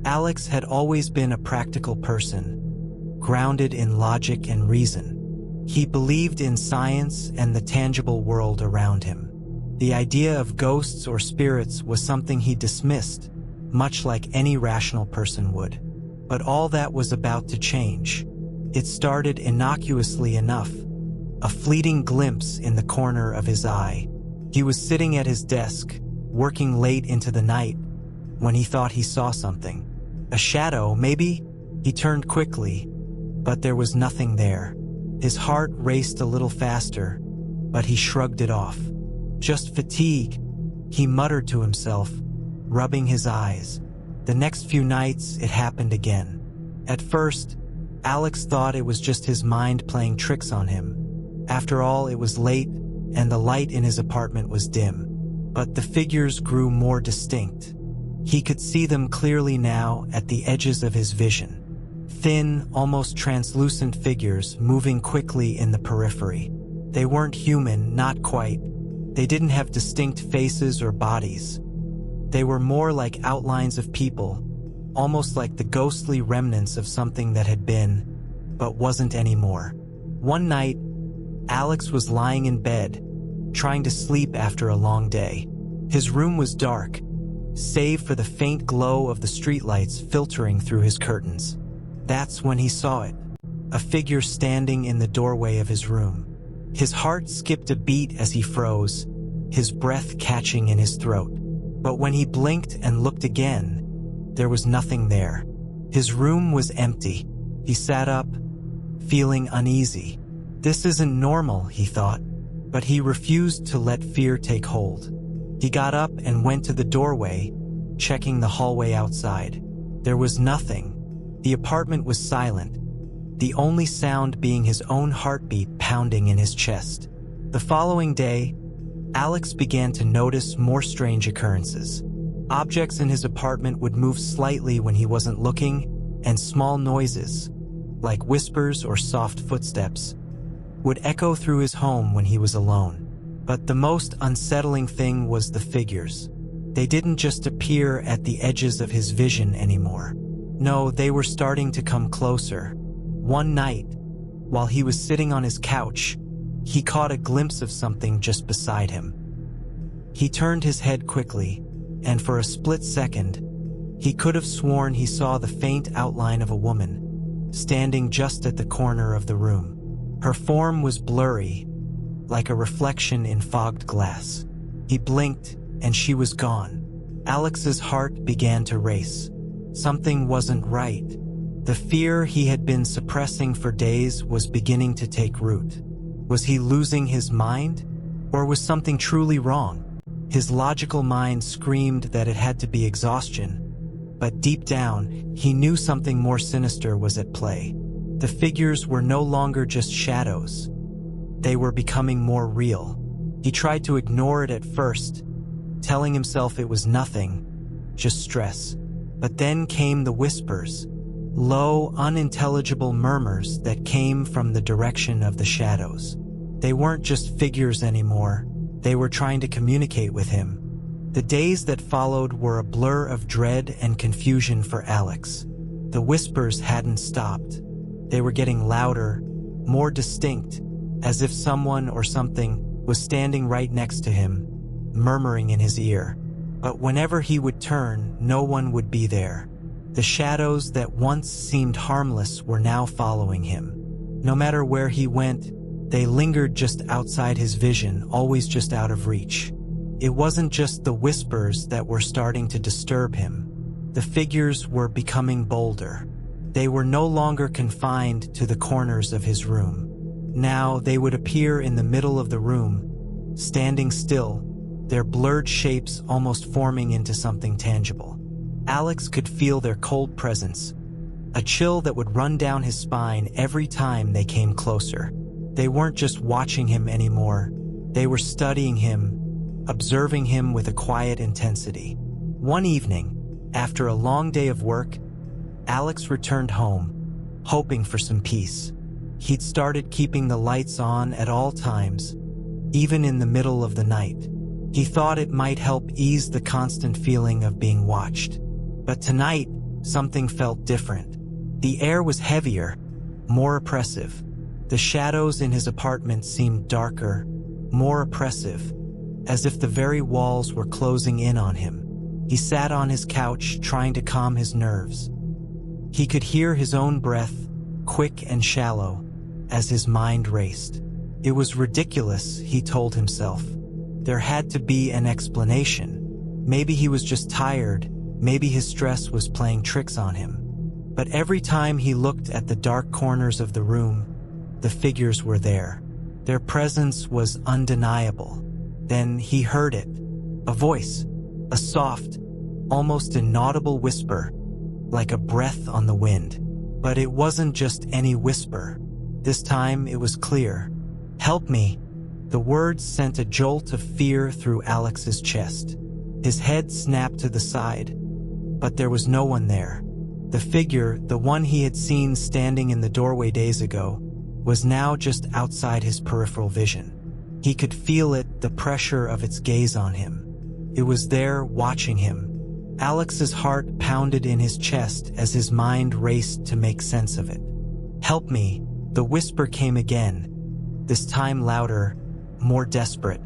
Alex had always been a practical person, grounded in logic and reason. He believed in science and the tangible world around him. The idea of ghosts or spirits was something he dismissed, much like any rational person would. But all that was about to change. It started innocuously enough, a fleeting glimpse in the corner of his eye. He was sitting at his desk, working late into the night, when he thought he saw something. A shadow, maybe? He turned quickly, but there was nothing there. His heart raced a little faster, but he shrugged it off. Just fatigue, he muttered to himself, rubbing his eyes. The next few nights, it happened again. At first, Alex thought it was just his mind playing tricks on him. After all, it was late, and the light in his apartment was dim. But the figures grew more distinct. He could see them clearly now at the edges of his vision. Thin, almost translucent figures moving quickly in the periphery. They weren't human, not quite. They didn't have distinct faces or bodies. They were more like outlines of people, almost like the ghostly remnants of something that had been, but wasn't anymore. One night, Alex was lying in bed, trying to sleep after a long day. His room was dark, save for the faint glow of the streetlights filtering through his curtains. That's when he saw it, a figure standing in the doorway of his room. His heart skipped a beat as he froze, his breath catching in his throat. But when he blinked and looked again, there was nothing there. His room was empty. He sat up, feeling uneasy. This isn't normal, he thought, but he refused to let fear take hold. He got up and went to the doorway, checking the hallway outside. There was nothing. The apartment was silent, the only sound being his own heartbeat pounding in his chest. The following day, Alex began to notice more strange occurrences. Objects in his apartment would move slightly when he wasn't looking, and small noises, like whispers or soft footsteps, would echo through his home when he was alone. But the most unsettling thing was the figures. They didn't just appear at the edges of his vision anymore. No, they were starting to come closer. One night, while he was sitting on his couch, he caught a glimpse of something just beside him. He turned his head quickly, and for a split second, he could have sworn he saw the faint outline of a woman, standing just at the corner of the room. Her form was blurry, like a reflection in fogged glass. He blinked, and she was gone. Alex's heart began to race. Something wasn't right. The fear he had been suppressing for days was beginning to take root. Was he losing his mind? Or was something truly wrong? His logical mind screamed that it had to be exhaustion, but deep down, he knew something more sinister was at play. The figures were no longer just shadows. They were becoming more real. He tried to ignore it at first, telling himself it was nothing, just stress. But then came the whispers, low, unintelligible murmurs that came from the direction of the shadows. They weren't just figures anymore. They were trying to communicate with him. The days that followed were a blur of dread and confusion for Alex. The whispers hadn't stopped. They were getting louder, more distinct, as if someone or something was standing right next to him, murmuring in his ear. But whenever he would turn, no one would be there. The shadows that once seemed harmless were now following him. No matter where he went, they lingered just outside his vision, always just out of reach. It wasn't just the whispers that were starting to disturb him. The figures were becoming bolder. They were no longer confined to the corners of his room. Now they would appear in the middle of the room, standing still, their blurred shapes almost forming into something tangible. Alex could feel their cold presence, a chill that would run down his spine every time they came closer. They weren't just watching him anymore. They were studying him, observing him with a quiet intensity. One evening, after a long day of work, Alex returned home, hoping for some peace. He'd started keeping the lights on at all times, even in the middle of the night. He thought it might help ease the constant feeling of being watched. But tonight, something felt different. The air was heavier, more oppressive. The shadows in his apartment seemed darker, more oppressive, as if the very walls were closing in on him. He sat on his couch, trying to calm his nerves. He could hear his own breath, quick and shallow, as his mind raced. It was ridiculous, he told himself. There had to be an explanation. Maybe he was just tired, maybe his stress was playing tricks on him. But every time he looked at the dark corners of the room, the figures were there. Their presence was undeniable. Then he heard it. A voice. A soft, almost inaudible whisper, like a breath on the wind. But it wasn't just any whisper. This time it was clear. "Help me." The words sent a jolt of fear through Alex's chest. His head snapped to the side, but there was no one there. The figure, the one he had seen standing in the doorway days ago, was now just outside his peripheral vision. He could feel it, the pressure of its gaze on him. It was there, watching him. Alex's heart pounded in his chest as his mind raced to make sense of it. "Help me," the whisper came again, this time louder, more desperate.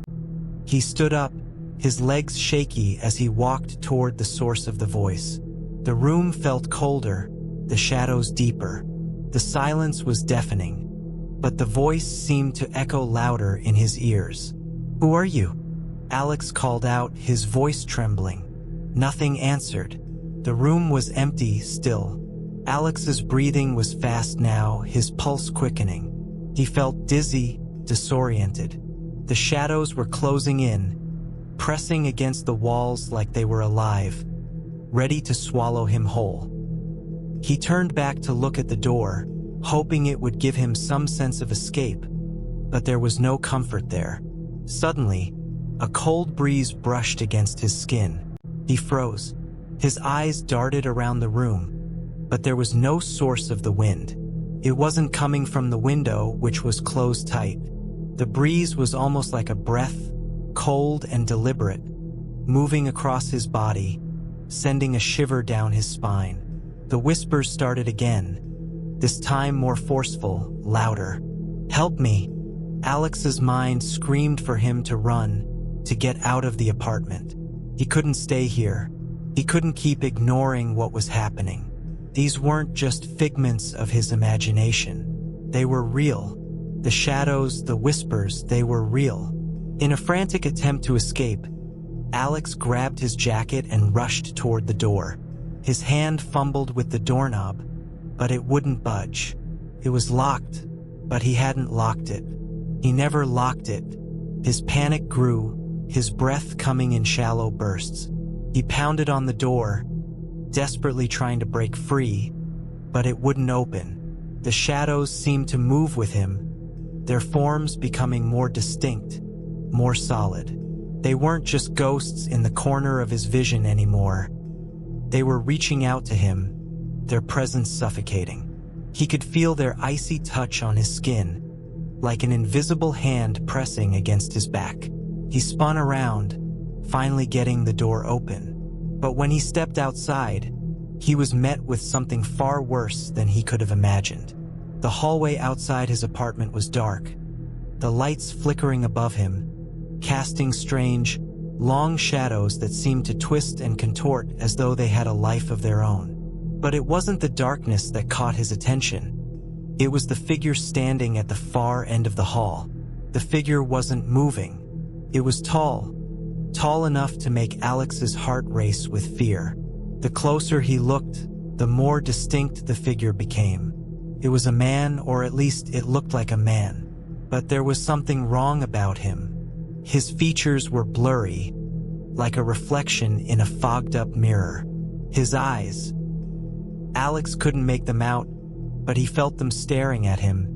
He stood up, his legs shaky as he walked toward the source of the voice. The room felt colder, the shadows deeper. The silence was deafening, but the voice seemed to echo louder in his ears. "Who are you?" Alex called out, his voice trembling. Nothing answered. The room was empty still. Alex's breathing was fast now, his pulse quickening. He felt dizzy, disoriented. The shadows were closing in, pressing against the walls like they were alive, ready to swallow him whole. He turned back to look at the door, hoping it would give him some sense of escape, but there was no comfort there. Suddenly, a cold breeze brushed against his skin. He froze. His eyes darted around the room, but there was no source of the wind. It wasn't coming from the window, which was closed tight. The breeze was almost like a breath, cold and deliberate, moving across his body, sending a shiver down his spine. The whispers started again, this time more forceful, louder. "Help me!" Alex's mind screamed for him to run, to get out of the apartment. He couldn't stay here. He couldn't keep ignoring what was happening. These weren't just figments of his imagination. They were real. The shadows, the whispers, they were real. In a frantic attempt to escape, Alex grabbed his jacket and rushed toward the door. His hand fumbled with the doorknob, but it wouldn't budge. It was locked, but he hadn't locked it. He never locked it. His panic grew, his breath coming in shallow bursts. He pounded on the door, desperately trying to break free, but it wouldn't open. The shadows seemed to move with him, their forms becoming more distinct, more solid. They weren't just ghosts in the corner of his vision anymore. They were reaching out to him, their presence suffocating. He could feel their icy touch on his skin, like an invisible hand pressing against his back. He spun around, finally getting the door open. But when he stepped outside, he was met with something far worse than he could have imagined. The hallway outside his apartment was dark, the lights flickering above him, casting strange, long shadows that seemed to twist and contort as though they had a life of their own. But it wasn't the darkness that caught his attention. It was the figure standing at the far end of the hall. The figure wasn't moving. It was tall enough to make Alex's heart race with fear. The closer he looked, the more distinct the figure became. It was a man, or at least it looked like a man. But there was something wrong about him. His features were blurry, like a reflection in a fogged-up mirror. His eyes, Alex couldn't make them out, but he felt them staring at him,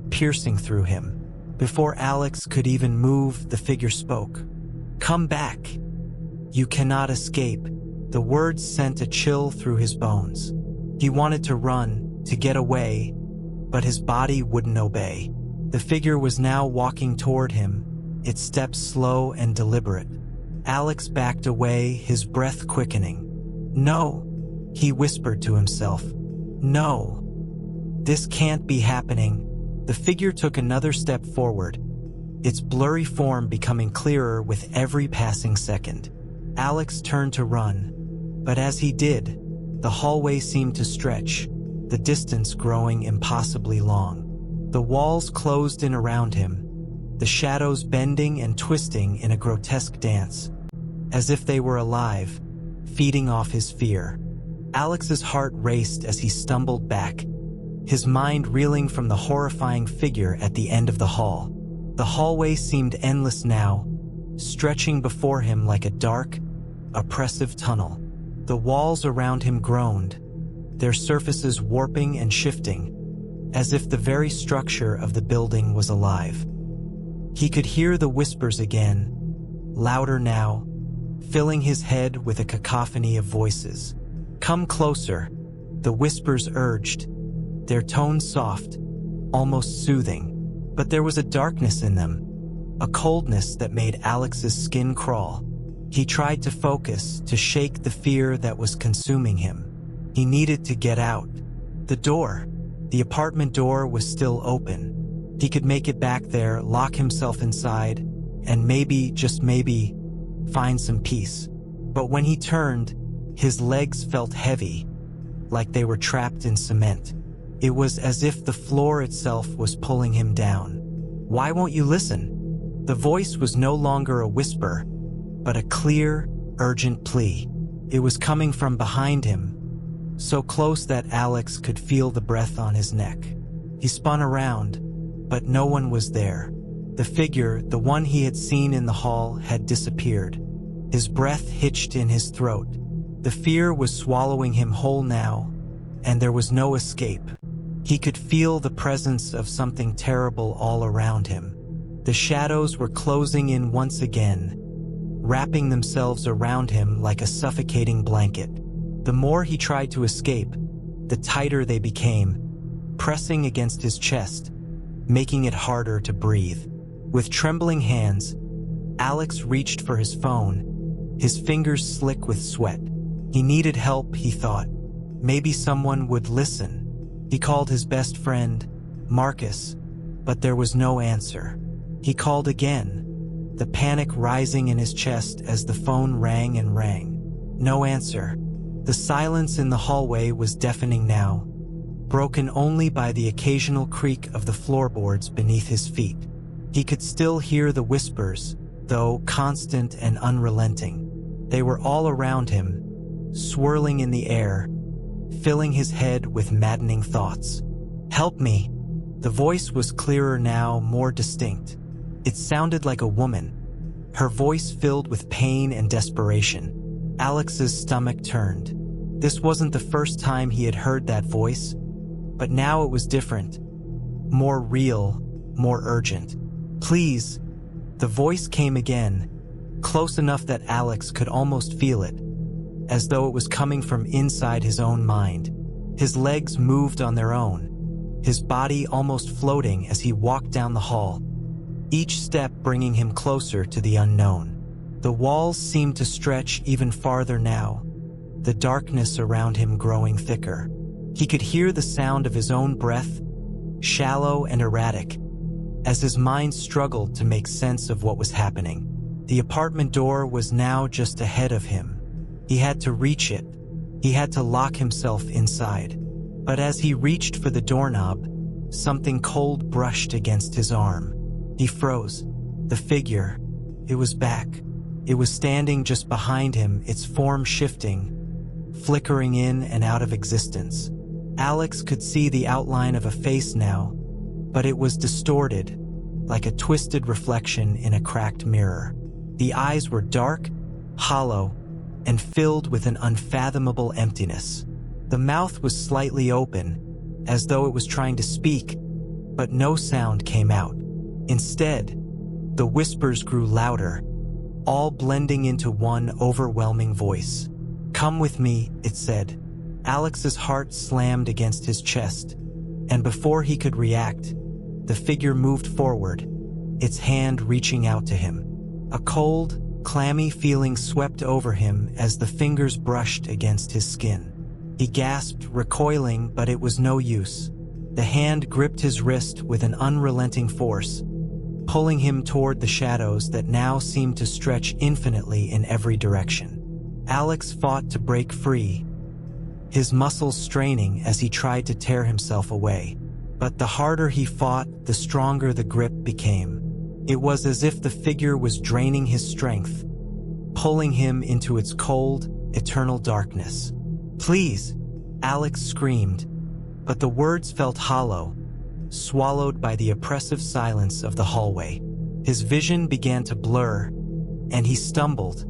piercing through him. Before Alex could even move, the figure spoke. "Come back. You cannot escape." The words sent a chill through his bones. He wanted to run, to get away, but his body wouldn't obey. The figure was now walking toward him, its steps slow and deliberate. Alex backed away, his breath quickening. "No, He whispered to himself, "No, this can't be happening." The figure took another step forward, its blurry form becoming clearer with every passing second. Alex turned to run, but as he did, the hallway seemed to stretch, the distance growing impossibly long. The walls closed in around him, the shadows bending and twisting in a grotesque dance, as if they were alive, feeding off his fear. Alex's heart raced as he stumbled back, his mind reeling from the horrifying figure at the end of the hall. The hallway seemed endless now, stretching before him like a dark, oppressive tunnel. The walls around him groaned, their surfaces warping and shifting, as if the very structure of the building was alive. He could hear the whispers again, louder now, filling his head with a cacophony of voices. "Come closer," the whispers urged, their tones soft, almost soothing. But there was a darkness in them, a coldness that made Alex's skin crawl. He tried to focus, to shake the fear that was consuming him. He needed to get out. The apartment door was still open. He could make it back there, lock himself inside, and maybe, just maybe, find some peace. But when he turned, his legs felt heavy, like they were trapped in cement. It was as if the floor itself was pulling him down. "Why won't you listen?" The voice was no longer a whisper, but a clear, urgent plea. It was coming from behind him, so close that Alex could feel the breath on his neck. He spun around, but no one was there. The figure, the one he had seen in the hall, had disappeared. His breath hitched in his throat. The fear was swallowing him whole now, and there was no escape. He could feel the presence of something terrible all around him. The shadows were closing in once again, wrapping themselves around him like a suffocating blanket. The more he tried to escape, the tighter they became, pressing against his chest, making it harder to breathe. With trembling hands, Alex reached for his phone, his fingers slick with sweat. He needed help, he thought. Maybe someone would listen. He called his best friend, Marcus, but there was no answer. He called again, the panic rising in his chest as the phone rang and rang. No answer. The silence in the hallway was deafening now, broken only by the occasional creak of the floorboards beneath his feet. He could still hear the whispers, though constant and unrelenting. They were all around him, swirling in the air, filling his head with maddening thoughts. "Help me!" The voice was clearer now, more distinct. It sounded like a woman, her voice filled with pain and desperation. Alex's stomach turned. This wasn't the first time he had heard that voice, but now it was different, more real, more urgent. "Please," the voice came again, close enough that Alex could almost feel it, as though it was coming from inside his own mind. His legs moved on their own, his body almost floating as he walked down the hall, each step bringing him closer to the unknown. The walls seemed to stretch even farther now, the darkness around him growing thicker. He could hear the sound of his own breath, shallow and erratic, as his mind struggled to make sense of what was happening. The apartment door was now just ahead of him. He had to reach it. He had to lock himself inside. But as he reached for the doorknob, something cold brushed against his arm. He froze. The figure, it was back. It was standing just behind him, its form shifting, flickering in and out of existence. Alex could see the outline of a face now, but it was distorted, like a twisted reflection in a cracked mirror. The eyes were dark, hollow, and filled with an unfathomable emptiness. The mouth was slightly open, as though it was trying to speak, but no sound came out. Instead, the whispers grew louder, all blending into one overwhelming voice. "Come with me," it said. Alex's heart slammed against his chest, and before he could react, the figure moved forward, its hand reaching out to him. A cold, clammy feeling swept over him as the fingers brushed against his skin. He gasped, recoiling, but it was no use. The hand gripped his wrist with an unrelenting force, pulling him toward the shadows that now seemed to stretch infinitely in every direction. Alex fought to break free, his muscles straining as he tried to tear himself away. But the harder he fought, the stronger the grip became. It was as if the figure was draining his strength, pulling him into its cold, eternal darkness. "Please," Alex screamed, but the words felt hollow, swallowed by the oppressive silence of the hallway. His vision began to blur, and he stumbled,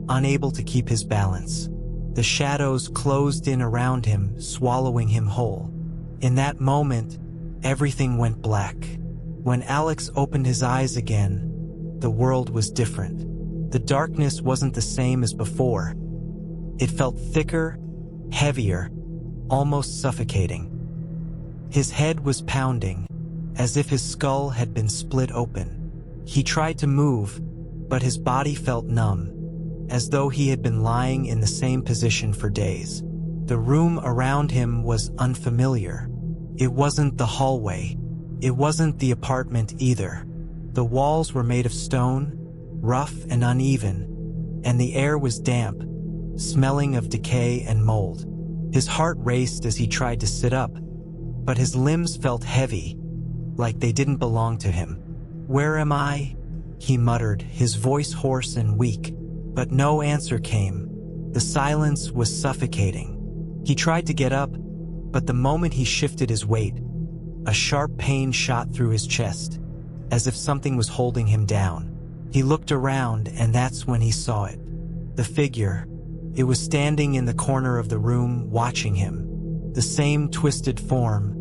unable to keep his balance. The shadows closed in around him, swallowing him whole. In that moment, everything went black. When Alex opened his eyes again, the world was different. The darkness wasn't the same as before. It felt thicker, heavier, almost suffocating. His head was pounding, as if his skull had been split open. He tried to move, but his body felt numb, as though he had been lying in the same position for days. The room around him was unfamiliar. It wasn't the hallway. It wasn't the apartment either. The walls were made of stone, rough and uneven, and the air was damp, smelling of decay and mold. His heart raced as he tried to sit up, but his limbs felt heavy, like they didn't belong to him. "Where am I?" he muttered, his voice hoarse and weak. But no answer came. The silence was suffocating. He tried to get up, but the moment he shifted his weight, a sharp pain shot through his chest, as if something was holding him down. He looked around, and that's when he saw it. The figure. It was standing in the corner of the room, watching him. The same twisted form,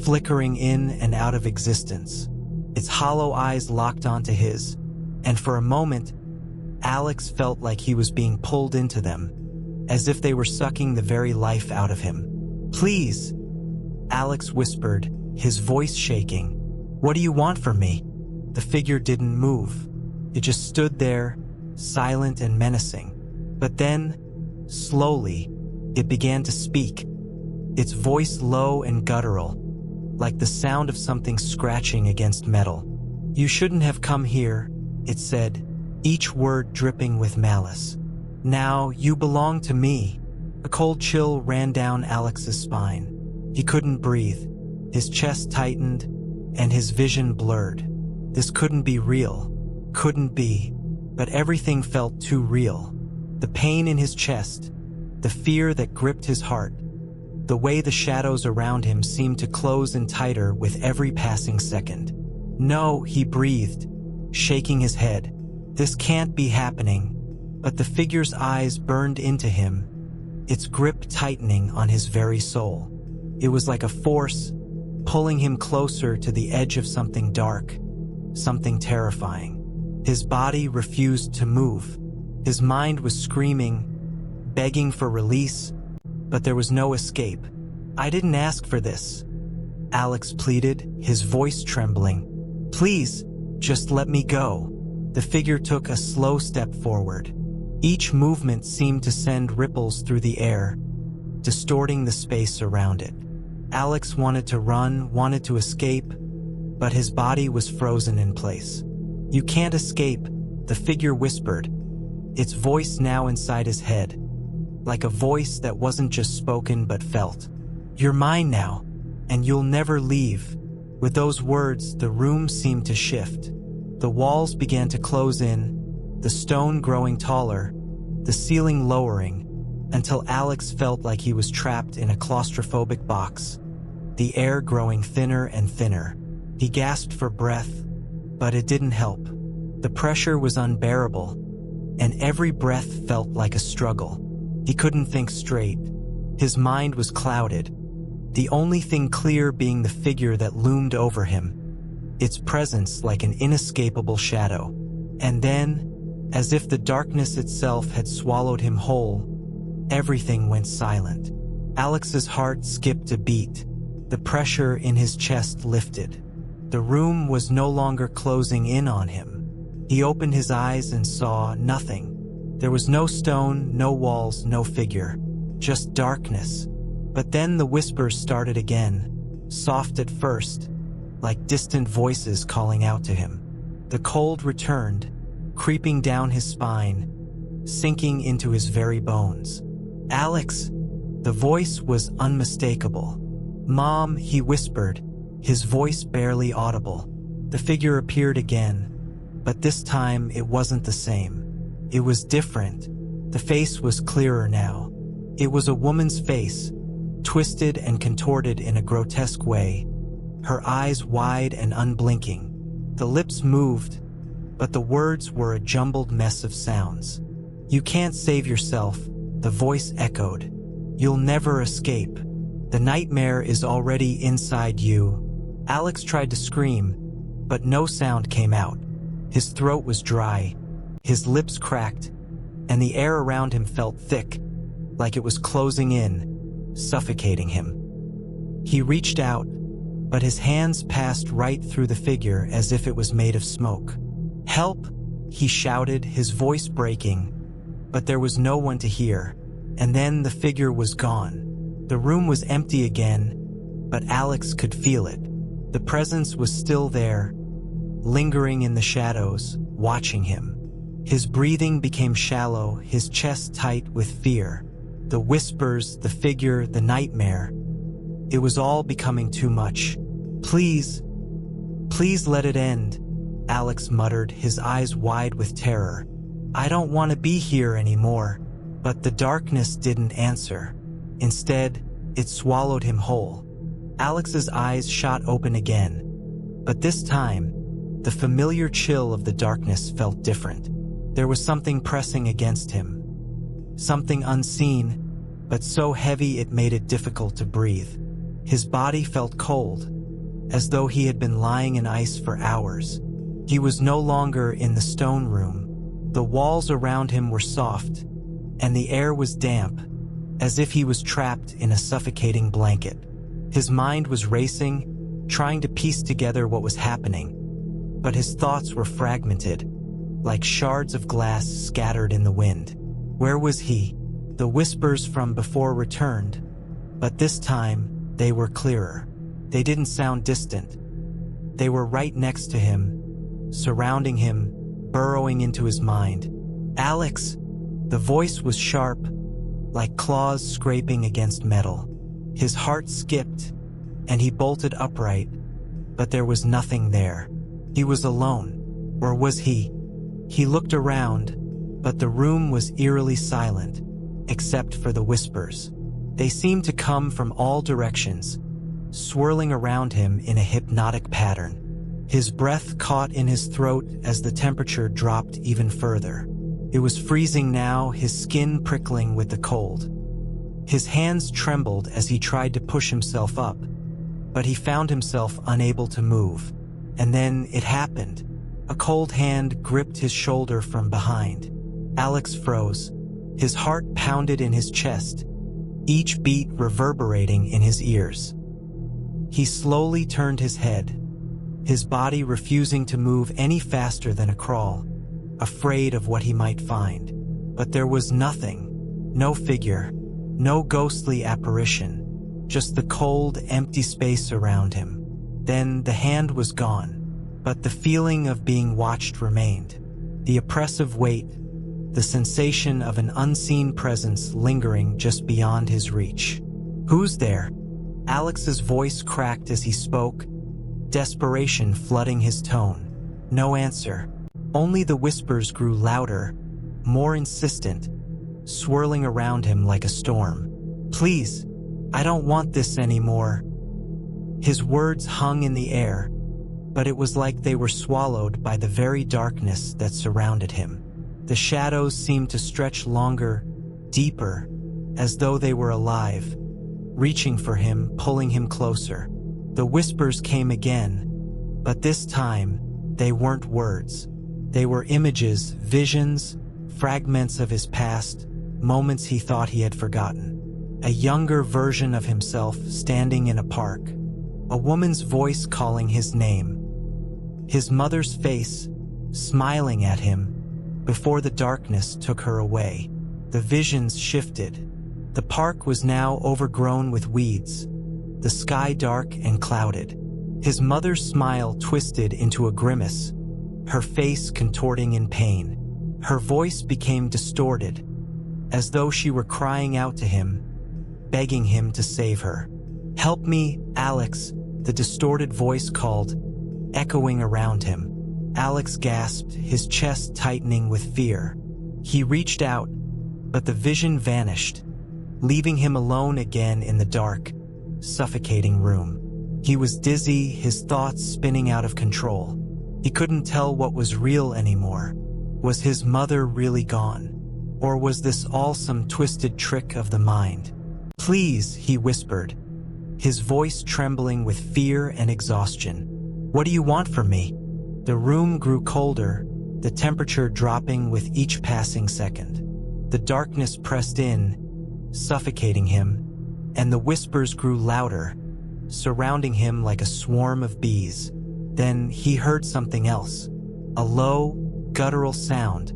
flickering in and out of existence. Its hollow eyes locked onto his, and for a moment, Alex felt like he was being pulled into them, as if they were sucking the very life out of him. "Please," Alex whispered, his voice shaking. "What do you want from me?" The figure didn't move. It just stood there, silent and menacing. But then, slowly, it began to speak, its voice low and guttural, like the sound of something scratching against metal. "You shouldn't have come here," it said, each word dripping with malice. "Now you belong to me." A cold chill ran down Alex's spine. He couldn't breathe. His chest tightened, and his vision blurred. This couldn't be real. Couldn't be. But everything felt too real. The pain in his chest, the fear that gripped his heart, the way the shadows around him seemed to close in tighter with every passing second. "No," he breathed, shaking his head. "This can't be happening." But the figure's eyes burned into him, its grip tightening on his very soul. It was like a force, pulling him closer to the edge of something dark, something terrifying. His body refused to move. His mind was screaming, begging for release, but there was no escape. "I didn't ask for this," Alex pleaded, his voice trembling. "Please, just let me go." The figure took a slow step forward. Each movement seemed to send ripples through the air, distorting the space around it. Alex wanted to run, wanted to escape, but his body was frozen in place. "You can't escape," the figure whispered, its voice now inside his head, like a voice that wasn't just spoken but felt. "You're mine now, and you'll never leave." With those words, the room seemed to shift. The walls began to close in, the stone growing taller, the ceiling lowering, until Alex felt like he was trapped in a claustrophobic box, the air growing thinner and thinner. He gasped for breath, but it didn't help. The pressure was unbearable, and every breath felt like a struggle. He couldn't think straight. His mind was clouded, the only thing clear being the figure that loomed over him, its presence like an inescapable shadow. And then, as if the darkness itself had swallowed him whole, everything went silent. Alex's heart skipped a beat. The pressure in his chest lifted. The room was no longer closing in on him. He opened his eyes and saw nothing. There was no stone, no walls, no figure. just darkness. But then the whispers started again, soft at first, like distant voices calling out to him. The cold returned, creeping down his spine, sinking into his very bones. "Alex!" The voice was unmistakable. "Mom," he whispered, his voice barely audible. The figure appeared again, but this time it wasn't the same. It was different. The face was clearer now. It was a woman's face, twisted and contorted in a grotesque way, her eyes wide and unblinking. The lips moved, but the words were a jumbled mess of sounds. "You can't save yourself," the voice echoed. "You'll never escape. The nightmare is already inside you." Alex tried to scream, but no sound came out. His throat was dry, his lips cracked, and the air around him felt thick, like it was closing in, suffocating him. He reached out, but his hands passed right through the figure as if it was made of smoke. "Help!" he shouted, his voice breaking, but there was no one to hear. And then the figure was gone. The room was empty again, but Alex could feel it. The presence was still there, lingering in the shadows, watching him. His breathing became shallow, his chest tight with fear. The whispers, the figure, the nightmare. It was all becoming too much. Please let it end," Alex muttered, his eyes wide with terror. "I don't want to be here anymore." But the darkness didn't answer. Instead, it swallowed him whole. Alex's eyes shot open again, but this time, the familiar chill of the darkness felt different. There was something pressing against him. Something unseen, but so heavy it made it difficult to breathe. His body felt cold, as though he had been lying in ice for hours. He was no longer in the stone room. The walls around him were soft, and the air was damp, as if he was trapped in a suffocating blanket. His mind was racing, trying to piece together what was happening, but his thoughts were fragmented, like shards of glass scattered in the wind. Where was he? The whispers from before returned, but this time they were clearer. They didn't sound distant. They were right next to him, surrounding him, burrowing into his mind. "Alex!" The voice was sharp, like claws scraping against metal. His heart skipped, and he bolted upright, but there was nothing there. He was alone, or was he? He looked around, but the room was eerily silent, except for the whispers. They seemed to come from all directions, swirling around him in a hypnotic pattern. His breath caught in his throat as the temperature dropped even further. It was freezing now, his skin prickling with the cold. His hands trembled as he tried to push himself up, but he found himself unable to move. And then it happened. A cold hand gripped his shoulder from behind. Alex froze. His heart pounded in his chest, each beat reverberating in his ears. He slowly turned his head, his body refusing to move any faster than a crawl, afraid of what he might find. But there was nothing. No figure, no ghostly apparition, just the cold, empty space around him. Then the hand was gone, but the feeling of being watched remained. The oppressive weight, the sensation of an unseen presence lingering just beyond his reach. "Who's there?" Alex's voice cracked as he spoke, desperation flooding his tone. No answer. Only the whispers grew louder, more insistent, swirling around him like a storm. "Please, I don't want this anymore." His words hung in the air, but it was like they were swallowed by the very darkness that surrounded him. The shadows seemed to stretch longer, deeper, as though they were alive, reaching for him, pulling him closer. The whispers came again, but this time, they weren't words. They were images, visions, fragments of his past, moments he thought he had forgotten. A younger version of himself standing in a park. A woman's voice calling his name. His mother's face, smiling at him, before the darkness took her away. The visions shifted. The park was now overgrown with weeds, the sky dark and clouded. His mother's smile twisted into a grimace, her face contorting in pain. Her voice became distorted, as though she were crying out to him, begging him to save her. "Help me, Alex," the distorted voice called, echoing around him. Alex gasped, his chest tightening with fear. He reached out, but the vision vanished, leaving him alone again in the dark, suffocating room. He was dizzy, his thoughts spinning out of control. He couldn't tell what was real anymore. Was his mother really gone? Or was this all some twisted trick of the mind? "Please," he whispered, his voice trembling with fear and exhaustion. "What do you want from me?" The room grew colder, the temperature dropping with each passing second. The darkness pressed in, suffocating him, and the whispers grew louder, surrounding him like a swarm of bees. Then he heard something else, a low, guttural sound,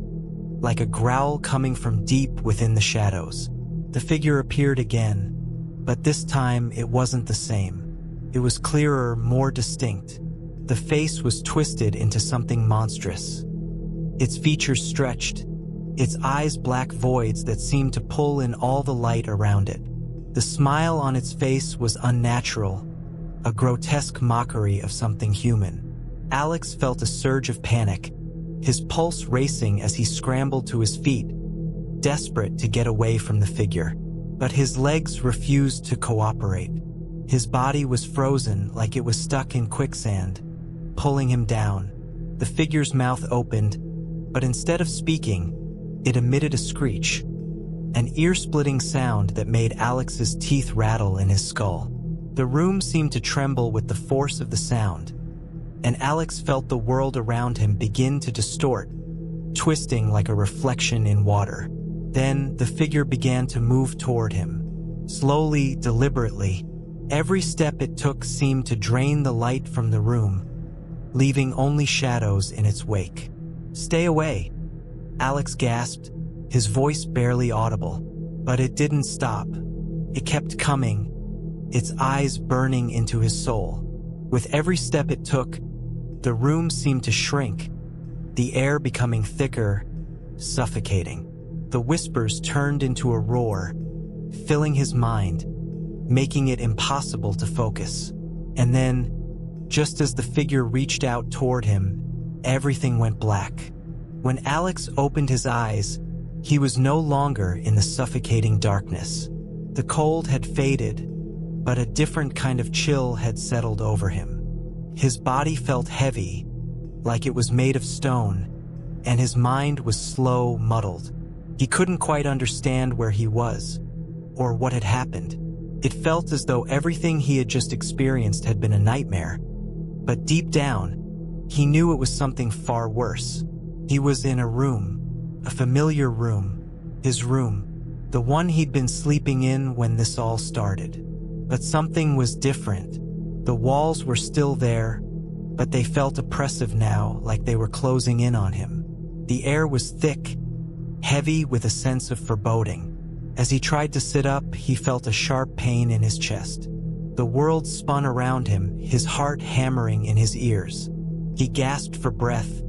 like a growl coming from deep within the shadows. The figure appeared again, but this time it wasn't the same. It was clearer, more distinct. The face was twisted into something monstrous. Its features stretched, its eyes black voids that seemed to pull in all the light around it. The smile on its face was unnatural, a grotesque mockery of something human. Alex felt a surge of panic, his pulse racing as he scrambled to his feet, desperate to get away from the figure. But his legs refused to cooperate. His body was frozen like it was stuck in quicksand, pulling him down. The figure's mouth opened, but instead of speaking, it emitted a screech, an ear-splitting sound that made Alex's teeth rattle in his skull. The room seemed to tremble with the force of the sound, and Alex felt the world around him begin to distort, twisting like a reflection in water. Then the figure began to move toward him, slowly, deliberately. Every step it took seemed to drain the light from the room, leaving only shadows in its wake. "Stay away," Alex gasped, his voice barely audible. But it didn't stop. It kept coming, its eyes burning into his soul. With every step it took, the room seemed to shrink, the air becoming thicker, suffocating. The whispers turned into a roar, filling his mind, making it impossible to focus. And then, just as the figure reached out toward him, everything went black. When Alex opened his eyes, he was no longer in the suffocating darkness. The cold had faded, but a different kind of chill had settled over him. His body felt heavy, like it was made of stone, and his mind was slow, muddled. He couldn't quite understand where he was, or what had happened. It felt as though everything he had just experienced had been a nightmare. But deep down, he knew it was something far worse. He was in a room, a familiar room, his room, the one he'd been sleeping in when this all started. But something was different. The walls were still there, but they felt oppressive now, like they were closing in on him. The air was thick, heavy with a sense of foreboding. As he tried to sit up, he felt a sharp pain in his chest. The world spun around him, his heart hammering in his ears. He gasped for breath,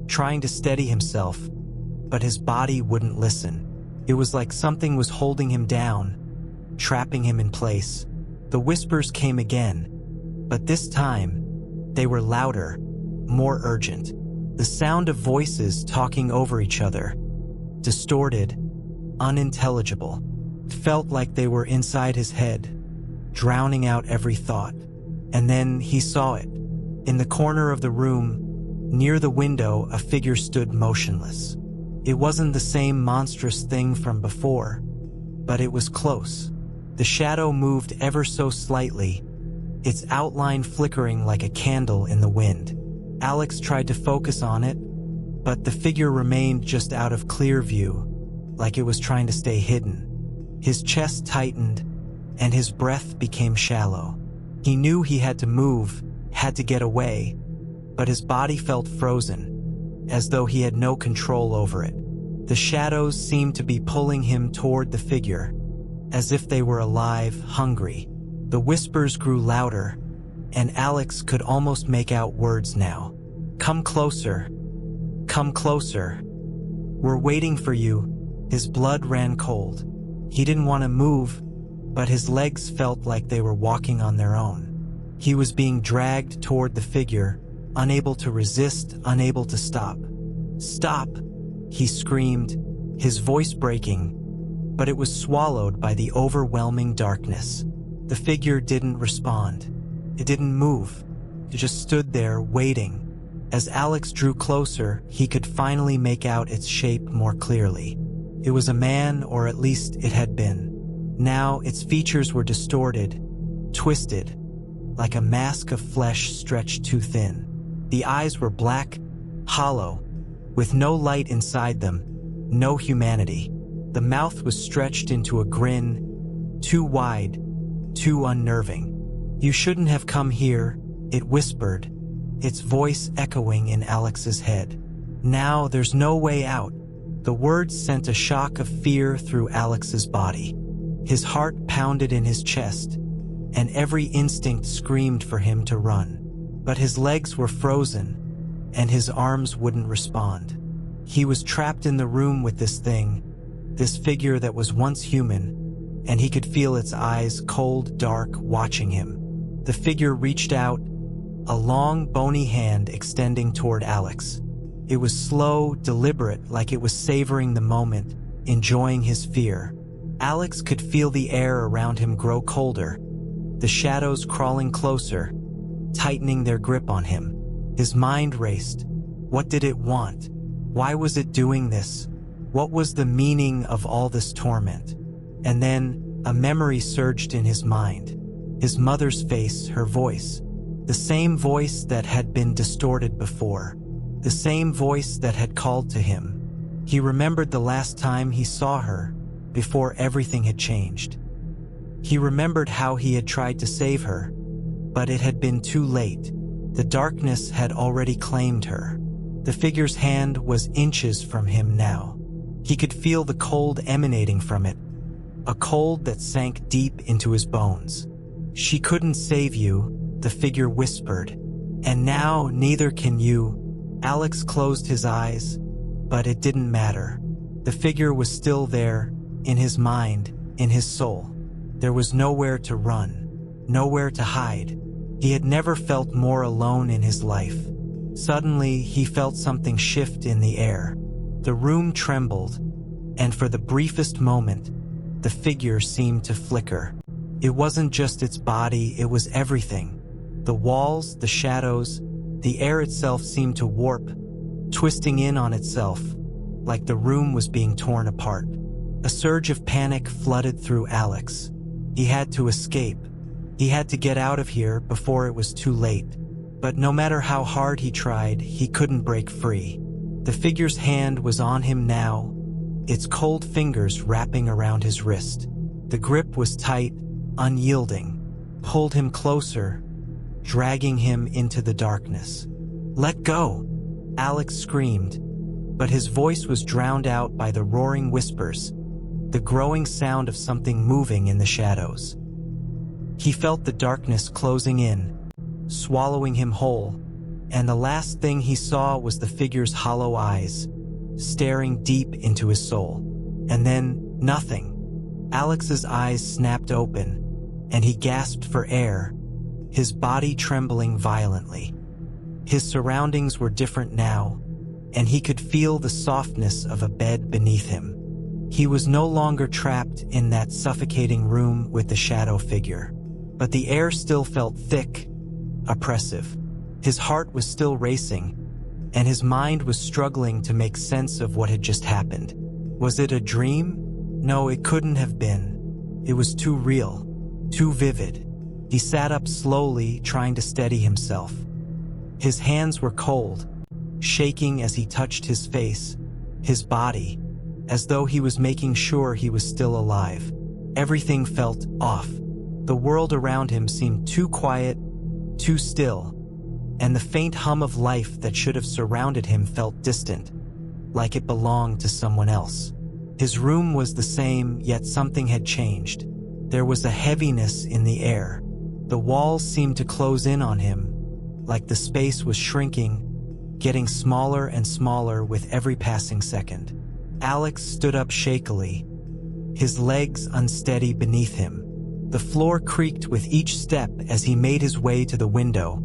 trying to steady himself, but his body wouldn't listen. It was like something was holding him down, trapping him in place. The whispers came again, but this time, they were louder, more urgent. The sound of voices talking over each other, distorted, unintelligible. It felt like they were inside his head, drowning out every thought. And then he saw it. In the corner of the room, near the window, a figure stood motionless. It wasn't the same monstrous thing from before, but it was close. The shadow moved ever so slightly, its outline flickering like a candle in the wind. Alex tried to focus on it, but the figure remained just out of clear view, like it was trying to stay hidden. His chest tightened, and his breath became shallow. He knew he had to move, had to get away, but his body felt frozen, as though he had no control over it. The shadows seemed to be pulling him toward the figure, as if they were alive, hungry. The whispers grew louder, and Alex could almost make out words now. "Come closer. Come closer. We're waiting for you." His blood ran cold. He didn't want to move, but his legs felt like they were walking on their own. He was being dragged toward the figure, unable to resist, unable to stop. "Stop!" he screamed, his voice breaking, but it was swallowed by the overwhelming darkness. The figure didn't respond. It didn't move. It just stood there, waiting. As Alex drew closer, he could finally make out its shape more clearly. It was a man, or at least it had been. Now its features were distorted, twisted, like a mask of flesh stretched too thin. The eyes were black, hollow, with no light inside them, no humanity. The mouth was stretched into a grin, too wide, too unnerving. "You shouldn't have come here," it whispered, its voice echoing in Alex's head. "Now there's no way out." The words sent a shock of fear through Alex's body. His heart pounded in his chest, and every instinct screamed for him to run. But his legs were frozen, and his arms wouldn't respond. He was trapped in the room with this thing, this figure that was once human, and he could feel its eyes, cold, dark, watching him. The figure reached out, a long, bony hand extending toward Alex. It was slow, deliberate, like it was savoring the moment, enjoying his fear. Alex could feel the air around him grow colder, the shadows crawling closer, tightening their grip on him. His mind raced. What did it want? Why was it doing this? What was the meaning of all this torment? And then a memory surged in his mind. His mother's face, her voice. The same voice that had been distorted before. The same voice that had called to him. He remembered the last time he saw her, before everything had changed. He remembered how he had tried to save her, but it had been too late. The darkness had already claimed her. The figure's hand was inches from him now. He could feel the cold emanating from it, a cold that sank deep into his bones. "She couldn't save you," the figure whispered, "and now neither can you." Alex closed his eyes, but it didn't matter. The figure was still there, in his mind, in his soul. There was nowhere to run, nowhere to hide. He had never felt more alone in his life. Suddenly, he felt something shift in the air. The room trembled, and for the briefest moment, the figure seemed to flicker. It wasn't just its body, it was everything. The walls, the shadows, the air itself seemed to warp, twisting in on itself, like the room was being torn apart. A surge of panic flooded through Alex. He had to escape. He had to get out of here before it was too late. But no matter how hard he tried, he couldn't break free. The figure's hand was on him now, its cold fingers wrapping around his wrist. The grip was tight, unyielding, pulled him closer, dragging him into the darkness. "Let go!" Alex screamed, but his voice was drowned out by the roaring whispers, the growing sound of something moving in the shadows. He felt the darkness closing in, swallowing him whole, and the last thing he saw was the figure's hollow eyes, staring deep into his soul. And then, nothing. Alex's eyes snapped open, and he gasped for air, his body trembling violently. His surroundings were different now, and he could feel the softness of a bed beneath him. He was no longer trapped in that suffocating room with the shadow figure, but the air still felt thick, oppressive. His heart was still racing, and his mind was struggling to make sense of what had just happened. Was it a dream? No, it couldn't have been. It was too real, too vivid. He sat up slowly, trying to steady himself. His hands were cold, shaking as he touched his face, his body, as though he was making sure he was still alive. Everything felt off. The world around him seemed too quiet, too still, and the faint hum of life that should have surrounded him felt distant, like it belonged to someone else. His room was the same, yet something had changed. There was a heaviness in the air. The walls seemed to close in on him, like the space was shrinking, getting smaller and smaller with every passing second. Alex stood up shakily, his legs unsteady beneath him. The floor creaked with each step as he made his way to the window,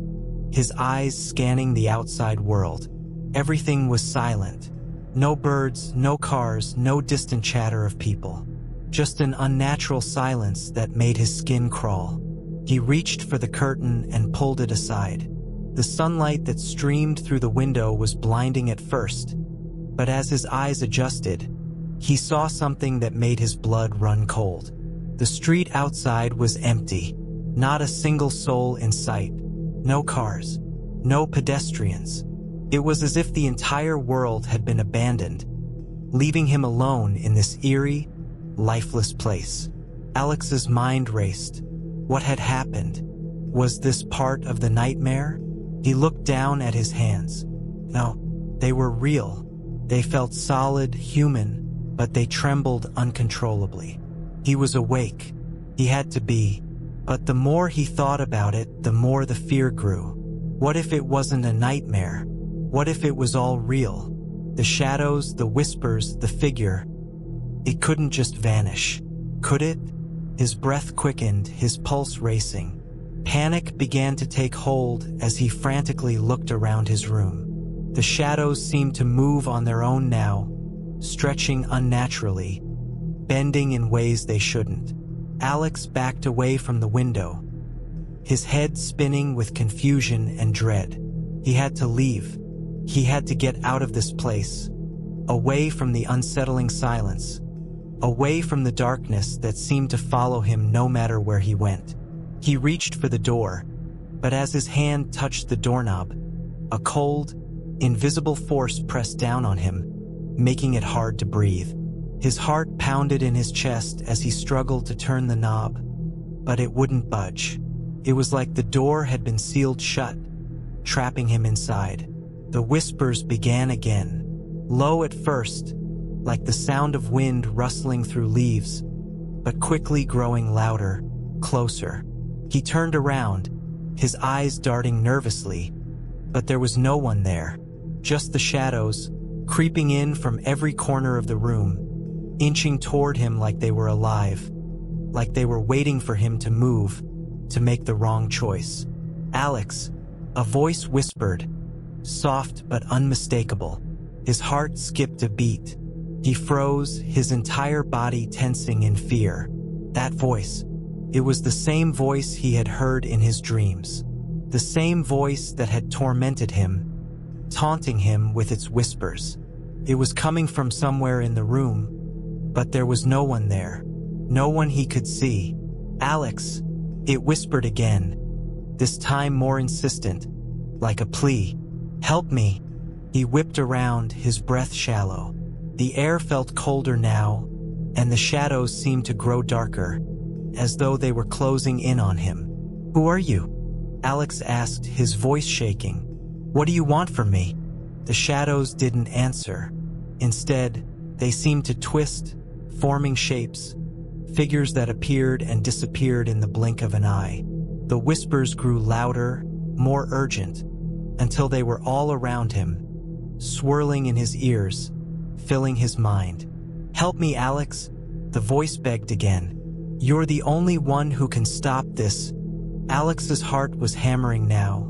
his eyes scanning the outside world. Everything was silent. No birds, no cars, no distant chatter of people. Just an unnatural silence that made his skin crawl. He reached for the curtain and pulled it aside. The sunlight that streamed through the window was blinding at first, but as his eyes adjusted, he saw something that made his blood run cold. The street outside was empty, not a single soul in sight. No cars, no pedestrians. It was as if the entire world had been abandoned, leaving him alone in this eerie, lifeless place. Alex's mind raced. What had happened? Was this part of the nightmare? He looked down at his hands. No, they were real. They felt solid, human, but they trembled uncontrollably. He was awake. He had to be. But the more he thought about it, the more the fear grew. What if it wasn't a nightmare? What if it was all real? The shadows, the whispers, the figure. It couldn't just vanish, could it? His breath quickened, his pulse racing. Panic began to take hold as he frantically looked around his room. The shadows seemed to move on their own now, stretching unnaturally, bending in ways they shouldn't. Alex backed away from the window, his head spinning with confusion and dread. He had to leave. He had to get out of this place, away from the unsettling silence, away from the darkness that seemed to follow him no matter where he went. He reached for the door, but as his hand touched the doorknob, a cold, invisible force pressed down on him, making it hard to breathe. His heart pounded in his chest as he struggled to turn the knob, but it wouldn't budge. It was like the door had been sealed shut, trapping him inside. The whispers began again, low at first, like the sound of wind rustling through leaves, but quickly growing louder, closer. He turned around, his eyes darting nervously, but there was no one there, just the shadows, creeping in from every corner of the room, inching toward him like they were alive, like they were waiting for him to move, to make the wrong choice. "Alex," a voice whispered, soft but unmistakable. His heart skipped a beat. He froze, his entire body tensing in fear. That voice. It was the same voice he had heard in his dreams. The same voice that had tormented him, taunting him with its whispers. It was coming from somewhere in the room, but there was no one there. No one he could see. "Alex," it whispered again, this time more insistent, like a plea. "Help me." He whipped around, his breath shallow. The air felt colder now, and the shadows seemed to grow darker, as though they were closing in on him. "Who are you?" Alex asked, his voice shaking. "What do you want from me?" The shadows didn't answer. Instead, they seemed to twist, forming shapes, figures that appeared and disappeared in the blink of an eye. The whispers grew louder, more urgent, until they were all around him, swirling in his ears, filling his mind. "Help me, Alex," the voice begged again. "You're the only one who can stop this." Alex's heart was hammering now,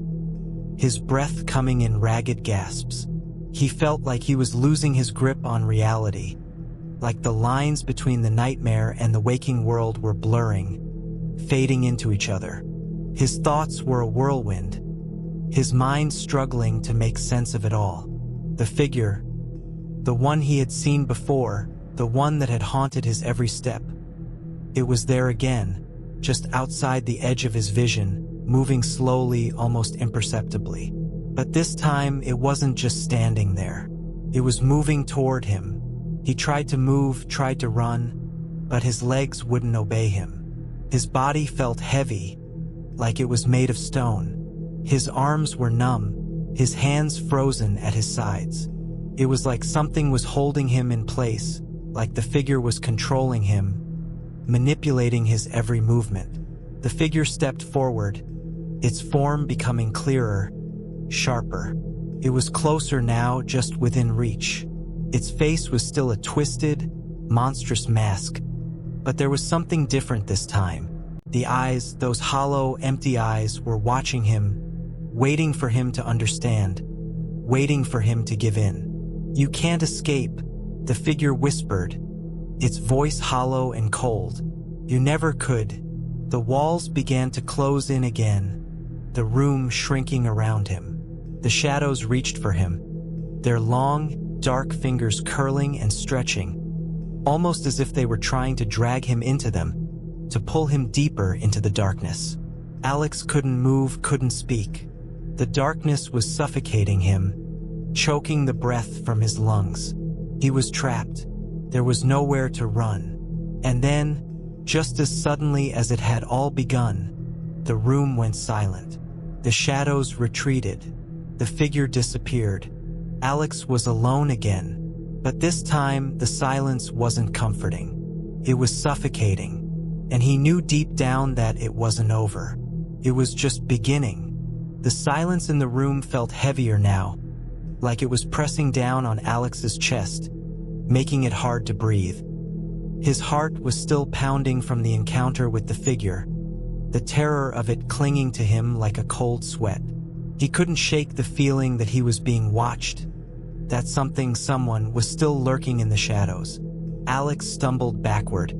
his breath coming in ragged gasps. He felt like he was losing his grip on reality, like the lines between the nightmare and the waking world were blurring, fading into each other. His thoughts were a whirlwind, his mind struggling to make sense of it all. The figure, the one he had seen before, the one that had haunted his every step. It was there again, just outside the edge of his vision, moving slowly, almost imperceptibly. But this time, it wasn't just standing there. It was moving toward him. He tried to move, tried to run, but his legs wouldn't obey him. His body felt heavy, like it was made of stone. His arms were numb, his hands frozen at his sides. It was like something was holding him in place, like the figure was controlling him, manipulating his every movement. The figure stepped forward, its form becoming clearer, sharper. It was closer now, just within reach. Its face was still a twisted, monstrous mask, but there was something different this time. The eyes, those hollow, empty eyes, were watching him, waiting for him to understand, waiting for him to give in. "You can't escape," the figure whispered, its voice hollow and cold. "You never could." The walls began to close in again, the room shrinking around him. The shadows reached for him, their long, dark fingers curling and stretching, almost as if they were trying to drag him into them, to pull him deeper into the darkness. Alex couldn't move, couldn't speak. The darkness was suffocating him, choking the breath from his lungs. He was trapped. There was nowhere to run. And then, just as suddenly as it had all begun, the room went silent. The shadows retreated. The figure disappeared. Alex was alone again, but this time the silence wasn't comforting. It was suffocating, and he knew deep down that it wasn't over. It was just beginning. The silence in the room felt heavier now, like it was pressing down on Alex's chest, making it hard to breathe. His heart was still pounding from the encounter with the figure, the terror of it clinging to him like a cold sweat. He couldn't shake the feeling that he was being watched, that someone was still lurking in the shadows. Alex stumbled backward,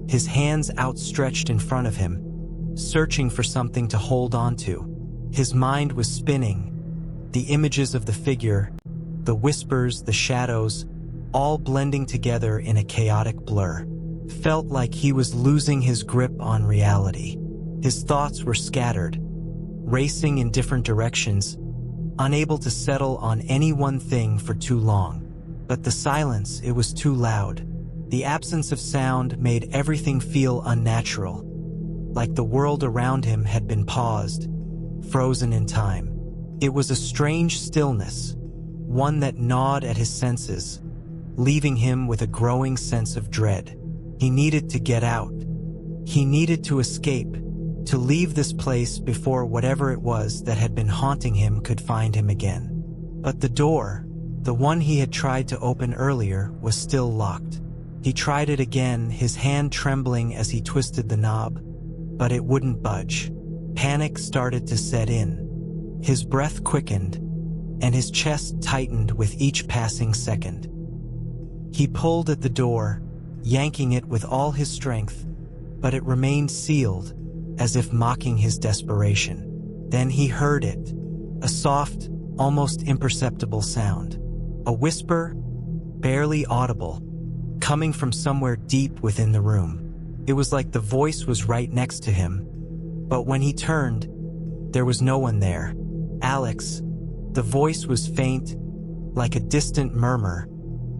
his hands outstretched in front of him, searching for something to hold on to. His mind was spinning, the images of the figure, the whispers, the shadows, all blending together in a chaotic blur. Felt like he was losing his grip on reality. His thoughts were scattered, racing in different directions, unable to settle on any one thing for too long. But the silence, it was too loud. The absence of sound made everything feel unnatural, like the world around him had been paused, frozen in time. It was a strange stillness, one that gnawed at his senses, leaving him with a growing sense of dread. He needed to get out. He needed to escape, to leave this place before whatever it was that had been haunting him could find him again. But the door, the one he had tried to open earlier, was still locked. He tried it again, his hand trembling as he twisted the knob, but it wouldn't budge. Panic started to set in. His breath quickened, and his chest tightened with each passing second. He pulled at the door, yanking it with all his strength, but it remained sealed, as if mocking his desperation. Then he heard it, a soft, almost imperceptible sound. A whisper, barely audible, coming from somewhere deep within the room. It was like the voice was right next to him, but when he turned, there was no one there. "Alex." The voice was faint, like a distant murmur,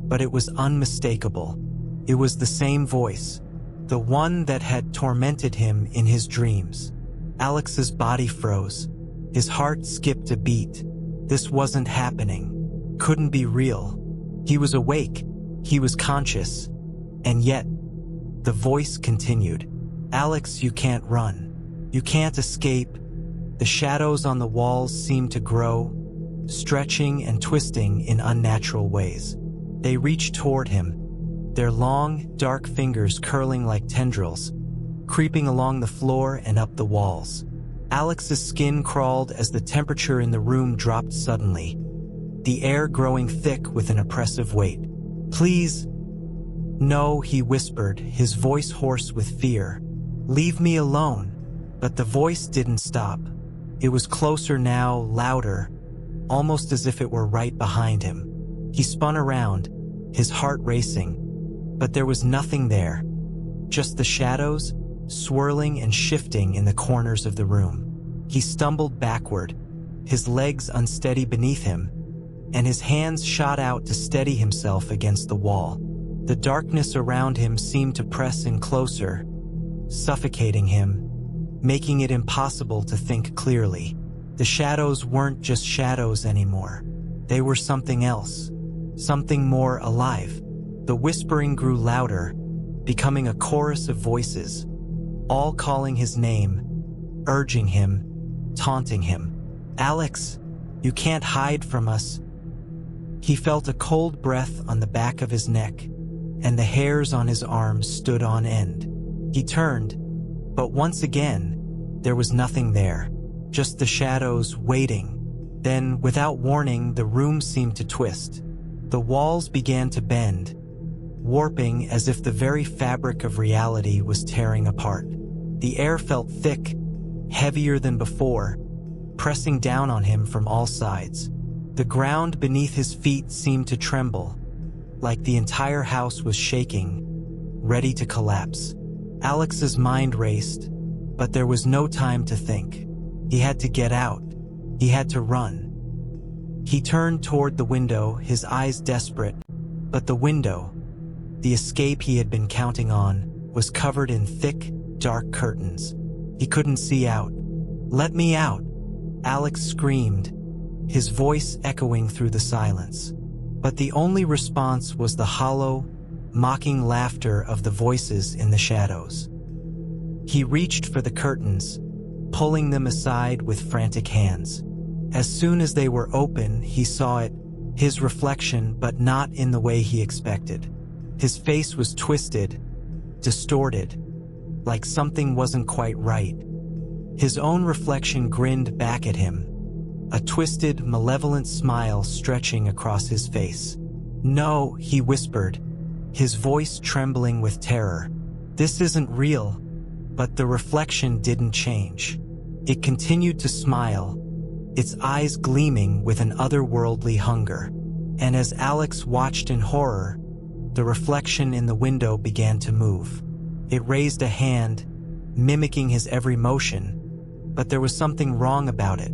but it was unmistakable. It was the same voice, the one that had tormented him in his dreams. Alex's body froze. His heart skipped a beat. This wasn't happening. Couldn't be real. He was awake. He was conscious. And yet, the voice continued. "Alex, you can't run. You can't escape." The shadows on the walls seemed to grow, stretching and twisting in unnatural ways. They reached toward him, their long, dark fingers curling like tendrils, creeping along the floor and up the walls. Alex's skin crawled as the temperature in the room dropped suddenly, the air growing thick with an oppressive weight. "Please." "No," he whispered, his voice hoarse with fear. "Leave me alone." But the voice didn't stop. It was closer now, louder, almost as if it were right behind him. He spun around, his heart racing, but there was nothing there. Just the shadows, swirling and shifting in the corners of the room. He stumbled backward, his legs unsteady beneath him, and his hands shot out to steady himself against the wall. The darkness around him seemed to press in closer, suffocating him, making it impossible to think clearly. The shadows weren't just shadows anymore. They were something else, something more alive. The whispering grew louder, becoming a chorus of voices, all calling his name, urging him, taunting him. "Alex, you can't hide from us." He felt a cold breath on the back of his neck, and the hairs on his arms stood on end. He turned, but once again, there was nothing there, just the shadows waiting. Then, without warning, the room seemed to twist. The walls began to bend, warping as if the very fabric of reality was tearing apart. The air felt thick, heavier than before, pressing down on him from all sides. The ground beneath his feet seemed to tremble, like the entire house was shaking, ready to collapse. Alex's mind raced, but there was no time to think. He had to get out. He had to run. He turned toward the window, his eyes desperate, but the window, the escape he had been counting on, was covered in thick, dark curtains. He couldn't see out. "Let me out!" Alex screamed, his voice echoing through the silence. But the only response was the hollow, mocking laughter of the voices in the shadows. He reached for the curtains, pulling them aside with frantic hands. As soon as they were open, he saw it, his reflection, but not in the way he expected. His face was twisted, distorted, like something wasn't quite right. His own reflection grinned back at him, a twisted, malevolent smile stretching across his face. "No," he whispered, his voice trembling with terror. "This isn't real." But the reflection didn't change. It continued to smile, its eyes gleaming with an otherworldly hunger. And as Alex watched in horror, the reflection in the window began to move. It raised a hand, mimicking his every motion, but there was something wrong about it.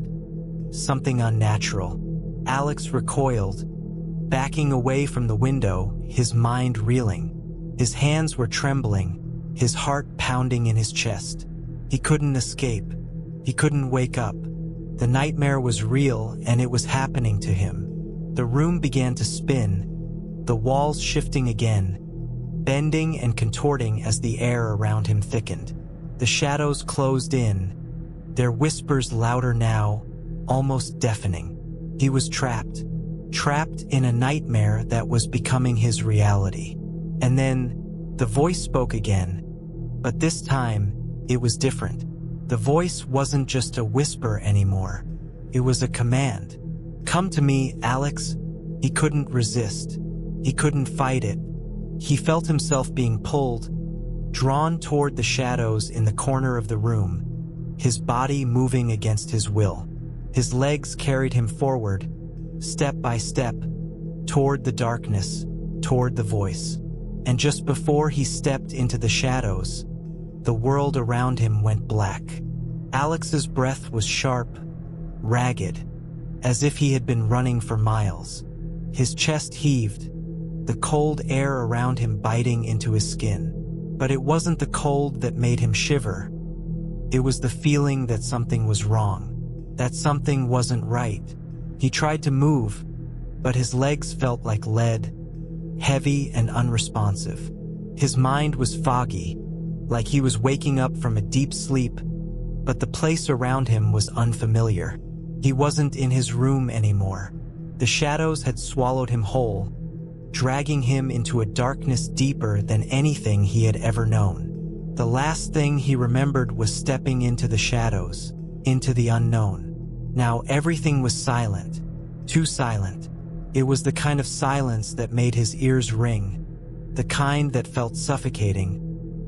Something unnatural. Alex recoiled, backing away from the window, his mind reeling. His hands were trembling, his heart pounding in his chest. He couldn't escape. He couldn't wake up. The nightmare was real, and it was happening to him. The room began to spin, the walls shifting again, bending and contorting as the air around him thickened. The shadows closed in, their whispers louder now, almost deafening. He was trapped in a nightmare that was becoming his reality. And then, the voice spoke again, but this time, it was different. The voice wasn't just a whisper anymore. It was a command. "Come to me, Alex." He couldn't resist. He couldn't fight it. He felt himself being pulled, drawn toward the shadows in the corner of the room, his body moving against his will. His legs carried him forward, step by step, toward the darkness, toward the voice. And just before he stepped into the shadows, the world around him went black. Alex's breath was sharp, ragged, as if he had been running for miles. His chest heaved, the cold air around him biting into his skin. But it wasn't the cold that made him shiver. It was the feeling that something was wrong, that something wasn't right. He tried to move, but his legs felt like lead, heavy and unresponsive. His mind was foggy, like he was waking up from a deep sleep, but the place around him was unfamiliar. He wasn't in his room anymore. The shadows had swallowed him whole, dragging him into a darkness deeper than anything he had ever known. The last thing he remembered was stepping into the shadows, into the unknown. Now everything was silent, too silent. It was the kind of silence that made his ears ring, the kind that felt suffocating,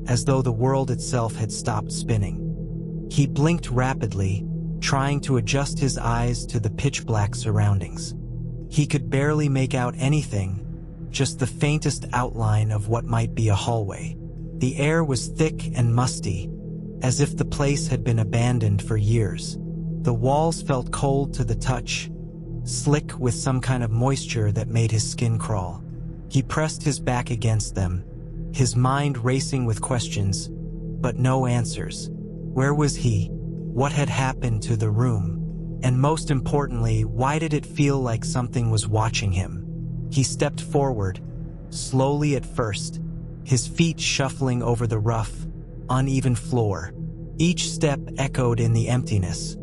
as though the world itself had stopped spinning. He blinked rapidly, trying to adjust his eyes to the pitch-black surroundings. He could barely make out anything, just the faintest outline of what might be a hallway. The air was thick and musty, as if the place had been abandoned for years. The walls felt cold to the touch, slick with some kind of moisture that made his skin crawl. He pressed his back against them, his mind racing with questions, but no answers. Where was he? What had happened to the room? And most importantly, why did it feel like something was watching him? He stepped forward, slowly at first, his feet shuffling over the rough, uneven floor. Each step echoed in the emptiness,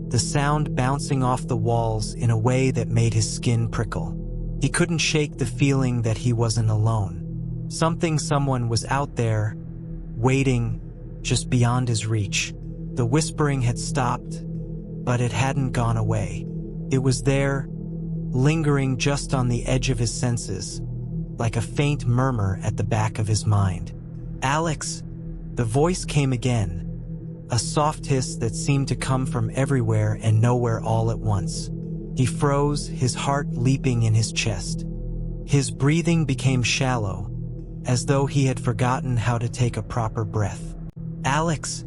the sound bouncing off the walls in a way that made his skin prickle. He couldn't shake the feeling that he wasn't alone. Someone was out there, waiting, just beyond his reach. The whispering had stopped, but it hadn't gone away. It was there, lingering just on the edge of his senses, like a faint murmur at the back of his mind. "Alex," the voice came again, a soft hiss that seemed to come from everywhere and nowhere all at once. He froze, his heart leaping in his chest. His breathing became shallow, as though he had forgotten how to take a proper breath. "Alex,"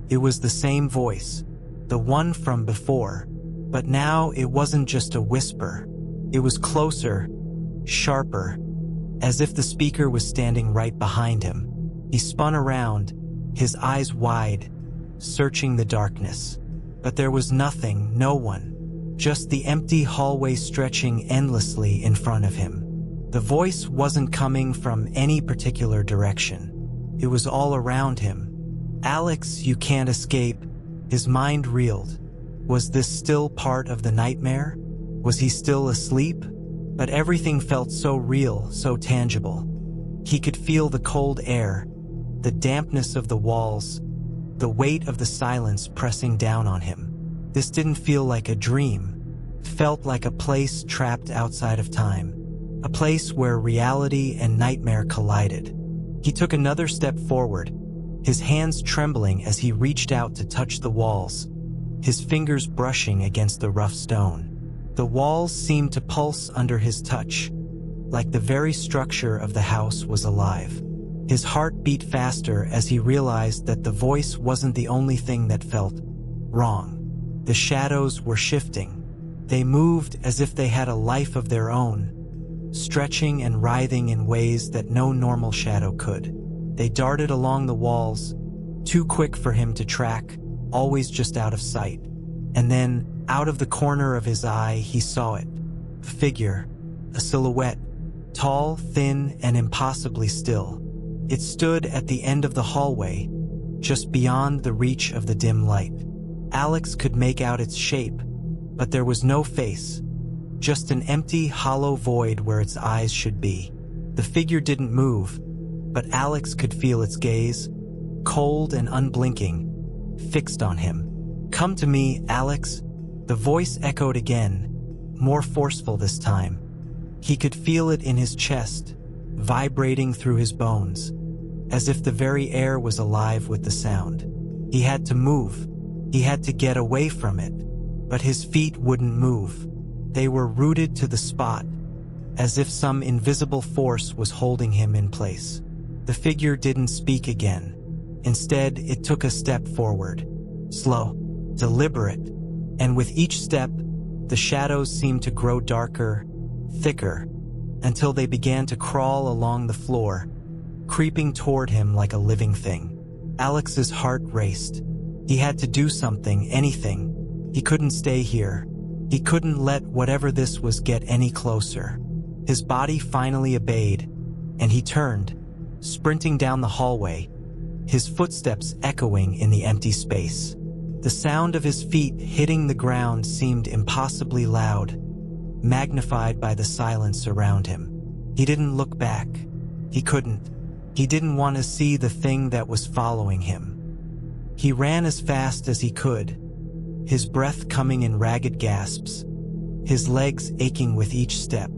it was the same voice, the one from before, but now it wasn't just a whisper. It was closer, sharper, as if the speaker was standing right behind him. He spun around, his eyes wide, searching the darkness. But there was nothing, no one, just the empty hallway stretching endlessly in front of him. The voice wasn't coming from any particular direction. It was all around him. "Alex, you can't escape." His mind reeled. Was this still part of the nightmare? Was he still asleep? But everything felt so real, so tangible. He could feel the cold air, the dampness of the walls, the weight of the silence pressing down on him. This didn't feel like a dream. It felt like a place trapped outside of time, a place where reality and nightmare collided. He took another step forward, his hands trembling as he reached out to touch the walls, his fingers brushing against the rough stone. The walls seemed to pulse under his touch, like the very structure of the house was alive. His heart beat faster as he realized that the voice wasn't the only thing that felt wrong. The shadows were shifting. They moved as if they had a life of their own, stretching and writhing in ways that no normal shadow could. They darted along the walls, too quick for him to track, always just out of sight. And then, out of the corner of his eye, he saw it. A figure, a silhouette, tall, thin, and impossibly still. It stood at the end of the hallway, just beyond the reach of the dim light. Alex could make out its shape, but there was no face, just an empty, hollow void where its eyes should be. The figure didn't move, but Alex could feel its gaze, cold and unblinking, fixed on him. "Come to me, Alex," the voice echoed again, more forceful this time. He could feel it in his chest, vibrating through his bones, as if the very air was alive with the sound. He had to move. He had to get away from it, but his feet wouldn't move. They were rooted to the spot, as if some invisible force was holding him in place. The figure didn't speak again. Instead, it took a step forward, slow, deliberate, and with each step, the shadows seemed to grow darker, thicker, until they began to crawl along the floor, creeping toward him like a living thing. Alex's heart raced. He had to do something, anything. He couldn't stay here. He couldn't let whatever this was get any closer. His body finally obeyed, and he turned, sprinting down the hallway, his footsteps echoing in the empty space. The sound of his feet hitting the ground seemed impossibly loud, magnified by the silence around him. He didn't look back. He couldn't. He didn't want to see the thing that was following him. He ran as fast as he could, his breath coming in ragged gasps, his legs aching with each step.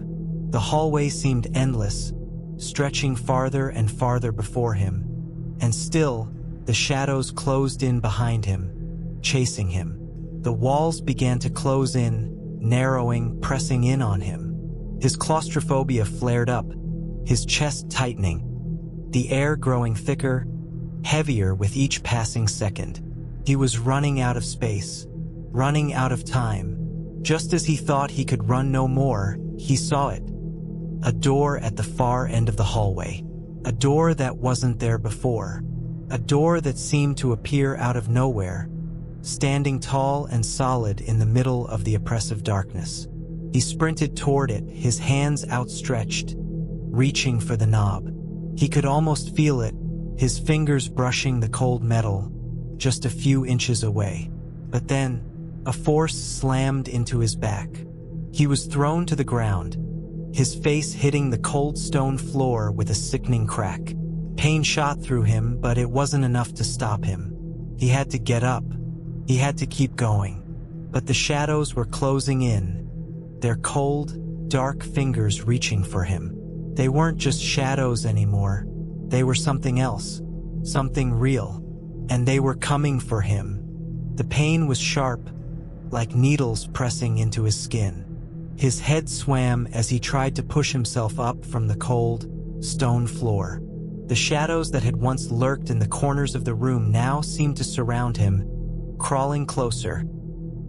The hallway seemed endless, stretching farther and farther before him, and still, the shadows closed in behind him, chasing him. The walls began to close in, narrowing, pressing in on him. His claustrophobia flared up, his chest tightening, the air growing thicker, heavier with each passing second. He was running out of space, running out of time. Just as he thought he could run no more, he saw it. A door at the far end of the hallway. A door that wasn't there before. A door that seemed to appear out of nowhere, standing tall and solid in the middle of the oppressive darkness. He sprinted toward it, his hands outstretched, reaching for the knob. He could almost feel it, his fingers brushing the cold metal, just a few inches away. But then, a force slammed into his back. He was thrown to the ground, his face hitting the cold stone floor with a sickening crack. Pain shot through him, but it wasn't enough to stop him. He had to get up. He had to keep going. But the shadows were closing in, their cold, dark fingers reaching for him. They weren't just shadows anymore. They were something else, something real, and they were coming for him. The pain was sharp, like needles pressing into his skin. His head swam as he tried to push himself up from the cold, stone floor. The shadows that had once lurked in the corners of the room now seemed to surround him, crawling closer,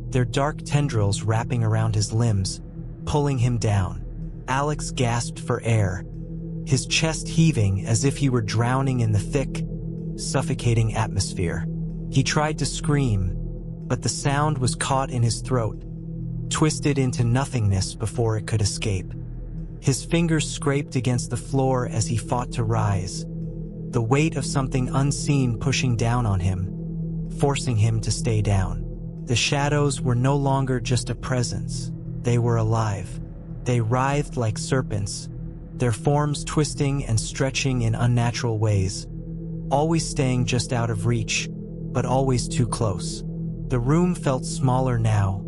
their dark tendrils wrapping around his limbs, pulling him down. Alex gasped for air, his chest heaving as if he were drowning in the thick, suffocating atmosphere. He tried to scream, but the sound was caught in his throat, twisted into nothingness before it could escape. His fingers scraped against the floor as he fought to rise, the weight of something unseen pushing down on him, forcing him to stay down. The shadows were no longer just a presence. They were alive. They writhed like serpents, their forms twisting and stretching in unnatural ways, always staying just out of reach, but always too close. The room felt smaller now,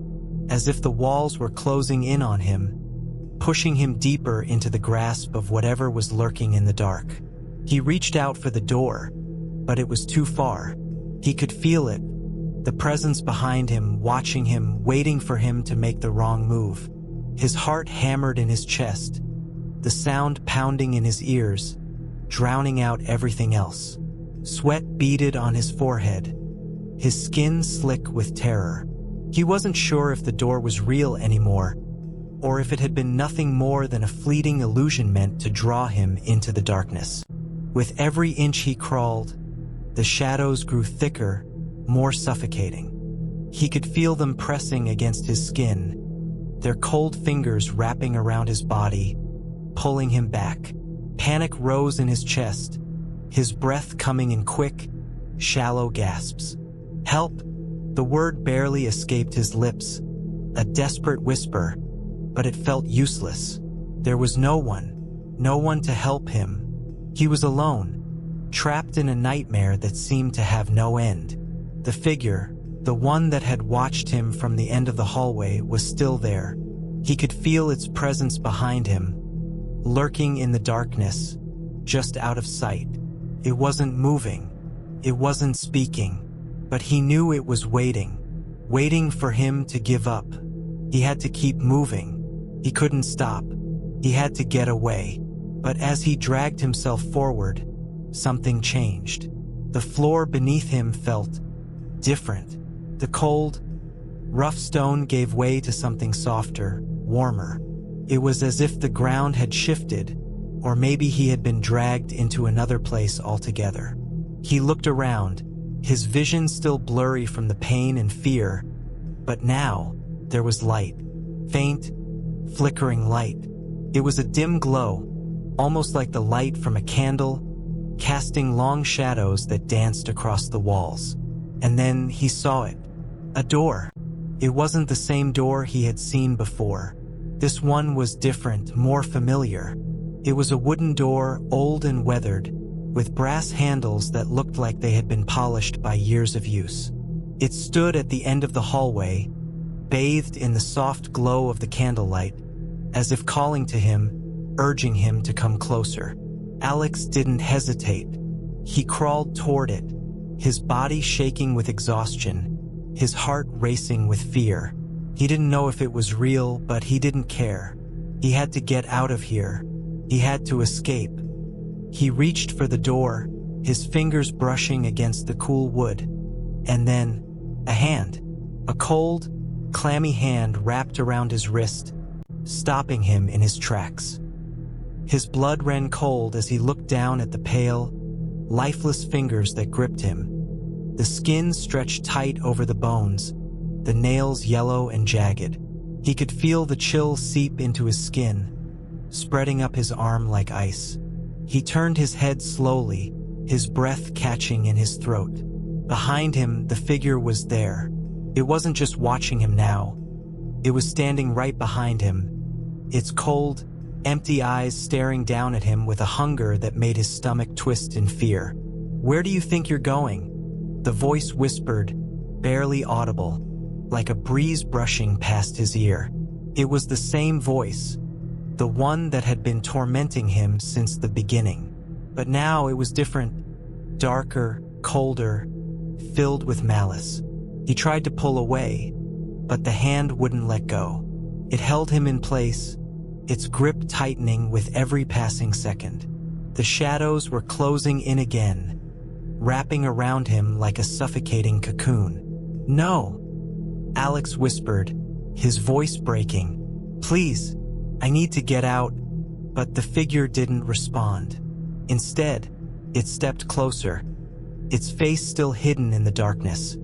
as if the walls were closing in on him, pushing him deeper into the grasp of whatever was lurking in the dark. He reached out for the door, but it was too far. He could feel it, the presence behind him, watching him, waiting for him to make the wrong move. His heart hammered in his chest, the sound pounding in his ears, drowning out everything else. Sweat beaded on his forehead, his skin slick with terror. He wasn't sure if the door was real anymore, or if it had been nothing more than a fleeting illusion meant to draw him into the darkness. With every inch he crawled, the shadows grew thicker, more suffocating. He could feel them pressing against his skin, their cold fingers wrapping around his body, pulling him back. Panic rose in his chest, his breath coming in quick, shallow gasps. Help! The word barely escaped his lips, a desperate whisper, but it felt useless. There was no one to help him. He was alone, trapped in a nightmare that seemed to have no end. The figure, the one that had watched him from the end of the hallway, was still there. He could feel its presence behind him, lurking in the darkness, just out of sight. It wasn't moving, it wasn't speaking, but he knew it was waiting for him to give up. He had to keep moving. He couldn't stop. He had to get away. But as he dragged himself forward, something changed. The floor beneath him felt different. The cold, rough stone gave way to something softer, warmer. It was as if the ground had shifted, or maybe he had been dragged into another place altogether. He looked around, his vision still blurry from the pain and fear, but now there was light. Faint, flickering light. It was a dim glow, almost like the light from a candle, casting long shadows that danced across the walls. And then he saw it. A door. It wasn't the same door he had seen before. This one was different, more familiar. It was a wooden door, old and weathered, with brass handles that looked like they had been polished by years of use. It stood at the end of the hallway, bathed in the soft glow of the candlelight, as if calling to him, urging him to come closer. Alex didn't hesitate. He crawled toward it, his body shaking with exhaustion, his heart racing with fear. He didn't know if it was real, but he didn't care. He had to get out of here. He had to escape. He reached for the door, his fingers brushing against the cool wood. And then, a hand. A cold, clammy hand wrapped around his wrist, stopping him in his tracks. His blood ran cold as he looked down at the pale, lifeless fingers that gripped him. The skin stretched tight over the bones, the nails yellow and jagged. He could feel the chill seep into his skin, spreading up his arm like ice. He turned his head slowly, his breath catching in his throat. Behind him, the figure was there. It wasn't just watching him now. It was standing right behind him, its cold, empty eyes staring down at him with a hunger that made his stomach twist in fear. "Where do you think you're going?" The voice whispered, barely audible, like a breeze brushing past his ear. It was the same voice, the one that had been tormenting him since the beginning. But now it was different, darker, colder, filled with malice. He tried to pull away, but the hand wouldn't let go. It held him in place, its grip tightening with every passing second. The shadows were closing in again, wrapping around him like a suffocating cocoon. "No," Alex whispered, his voice breaking. "Please, I need to get out." But the figure didn't respond. Instead, it stepped closer, its face still hidden in the darkness,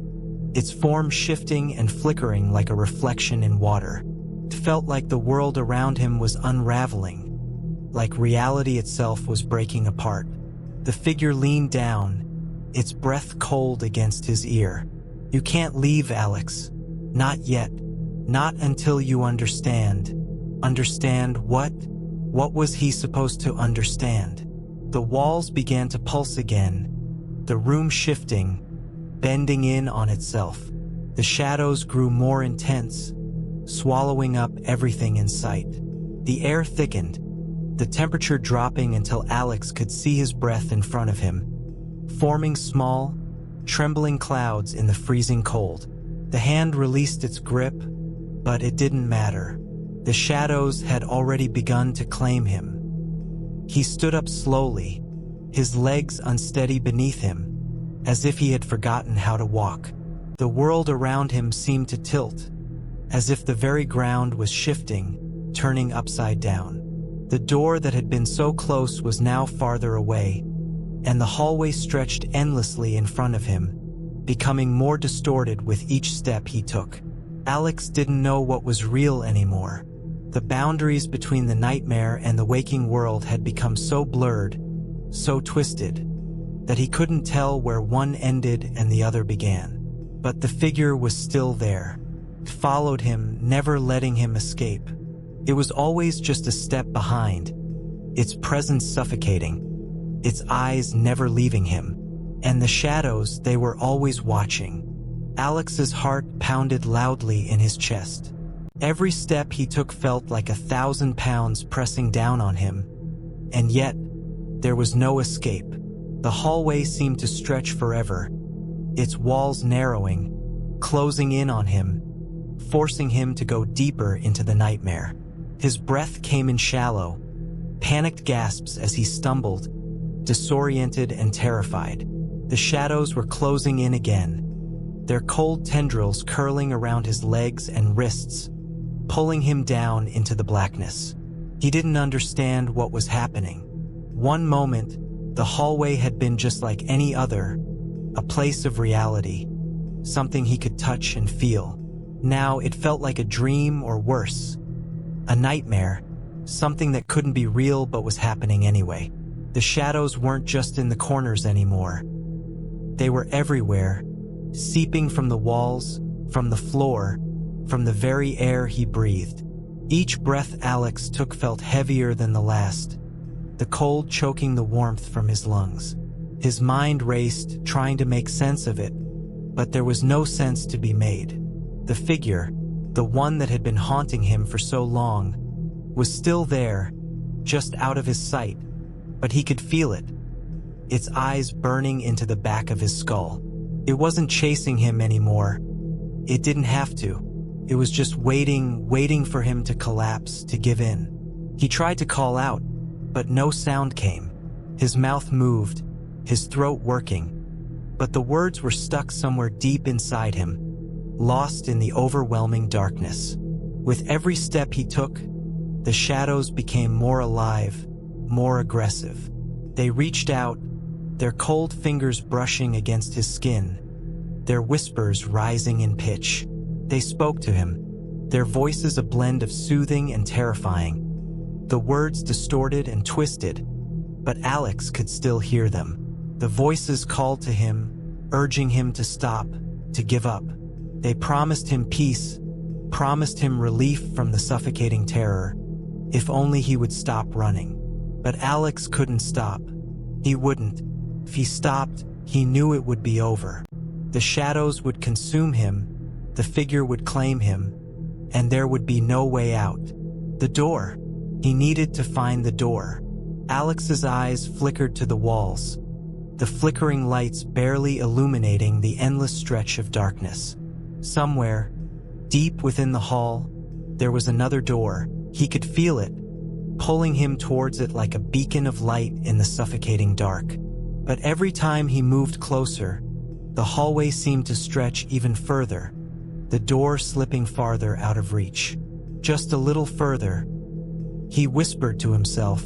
its form shifting and flickering like a reflection in water. It felt like the world around him was unraveling, like reality itself was breaking apart. The figure leaned down, its breath cold against his ear. "You can't leave, Alex. Not yet. Not until you understand." Understand what? What was he supposed to understand? The walls began to pulse again, the room shifting, bending in on itself. The shadows grew more intense, swallowing up everything in sight. The air thickened, the temperature dropping until Alex could see his breath in front of him, forming small, trembling clouds in the freezing cold. The hand released its grip, but it didn't matter. The shadows had already begun to claim him. He stood up slowly, his legs unsteady beneath him, as if he had forgotten how to walk. The world around him seemed to tilt, as if the very ground was shifting, turning upside down. The door that had been so close was now farther away, and the hallway stretched endlessly in front of him, becoming more distorted with each step he took. Alex didn't know what was real anymore. The boundaries between the nightmare and the waking world had become so blurred, so twisted, that he couldn't tell where one ended and the other began. But the figure was still there. It followed him, never letting him escape. It was always just a step behind, its presence suffocating, its eyes never leaving him. And the shadows, they were always watching. Alex's heart pounded loudly in his chest. Every step he took felt like 1,000 pounds pressing down on him. And yet, there was no escape. The hallway seemed to stretch forever, its walls narrowing, closing in on him, forcing him to go deeper into the nightmare. His breath came in shallow, panicked gasps as he stumbled, disoriented and terrified. The shadows were closing in again, their cold tendrils curling around his legs and wrists, pulling him down into the blackness. He didn't understand what was happening. One moment, the hallway had been just like any other, a place of reality, something he could touch and feel. Now it felt like a dream or worse, a nightmare, something that couldn't be real but was happening anyway. The shadows weren't just in the corners anymore. They were everywhere, seeping from the walls, from the floor, from the very air he breathed. Each breath Alex took felt heavier than the last, the cold choking the warmth from his lungs. His mind raced, trying to make sense of it, but there was no sense to be made. The figure, the one that had been haunting him for so long, was still there, just out of his sight, but he could feel it, its eyes burning into the back of his skull. It wasn't chasing him anymore. It didn't have to. It was just waiting for him to collapse, to give in. He tried to call out, but no sound came. His mouth moved, his throat working, but the words were stuck somewhere deep inside him, lost in the overwhelming darkness. With every step he took, the shadows became more alive, more aggressive. They reached out, their cold fingers brushing against his skin, their whispers rising in pitch. They spoke to him, their voices a blend of soothing and terrifying. the words distorted and twisted, but Alex could still hear them. The voices called to him, urging him to stop, to give up. They promised him peace, promised him relief from the suffocating terror, if only he would stop running. But Alex couldn't stop. He wouldn't. If he stopped, he knew it would be over. The shadows would consume him, the figure would claim him, and there would be no way out. The door. He needed to find the door. Alex's eyes flickered to the walls, the flickering lights barely illuminating the endless stretch of darkness. Somewhere, deep within the hall, there was another door. He could feel it, pulling him towards it like a beacon of light in the suffocating dark. But every time he moved closer, the hallway seemed to stretch even further, the door slipping farther out of reach. Just a little further, he whispered to himself,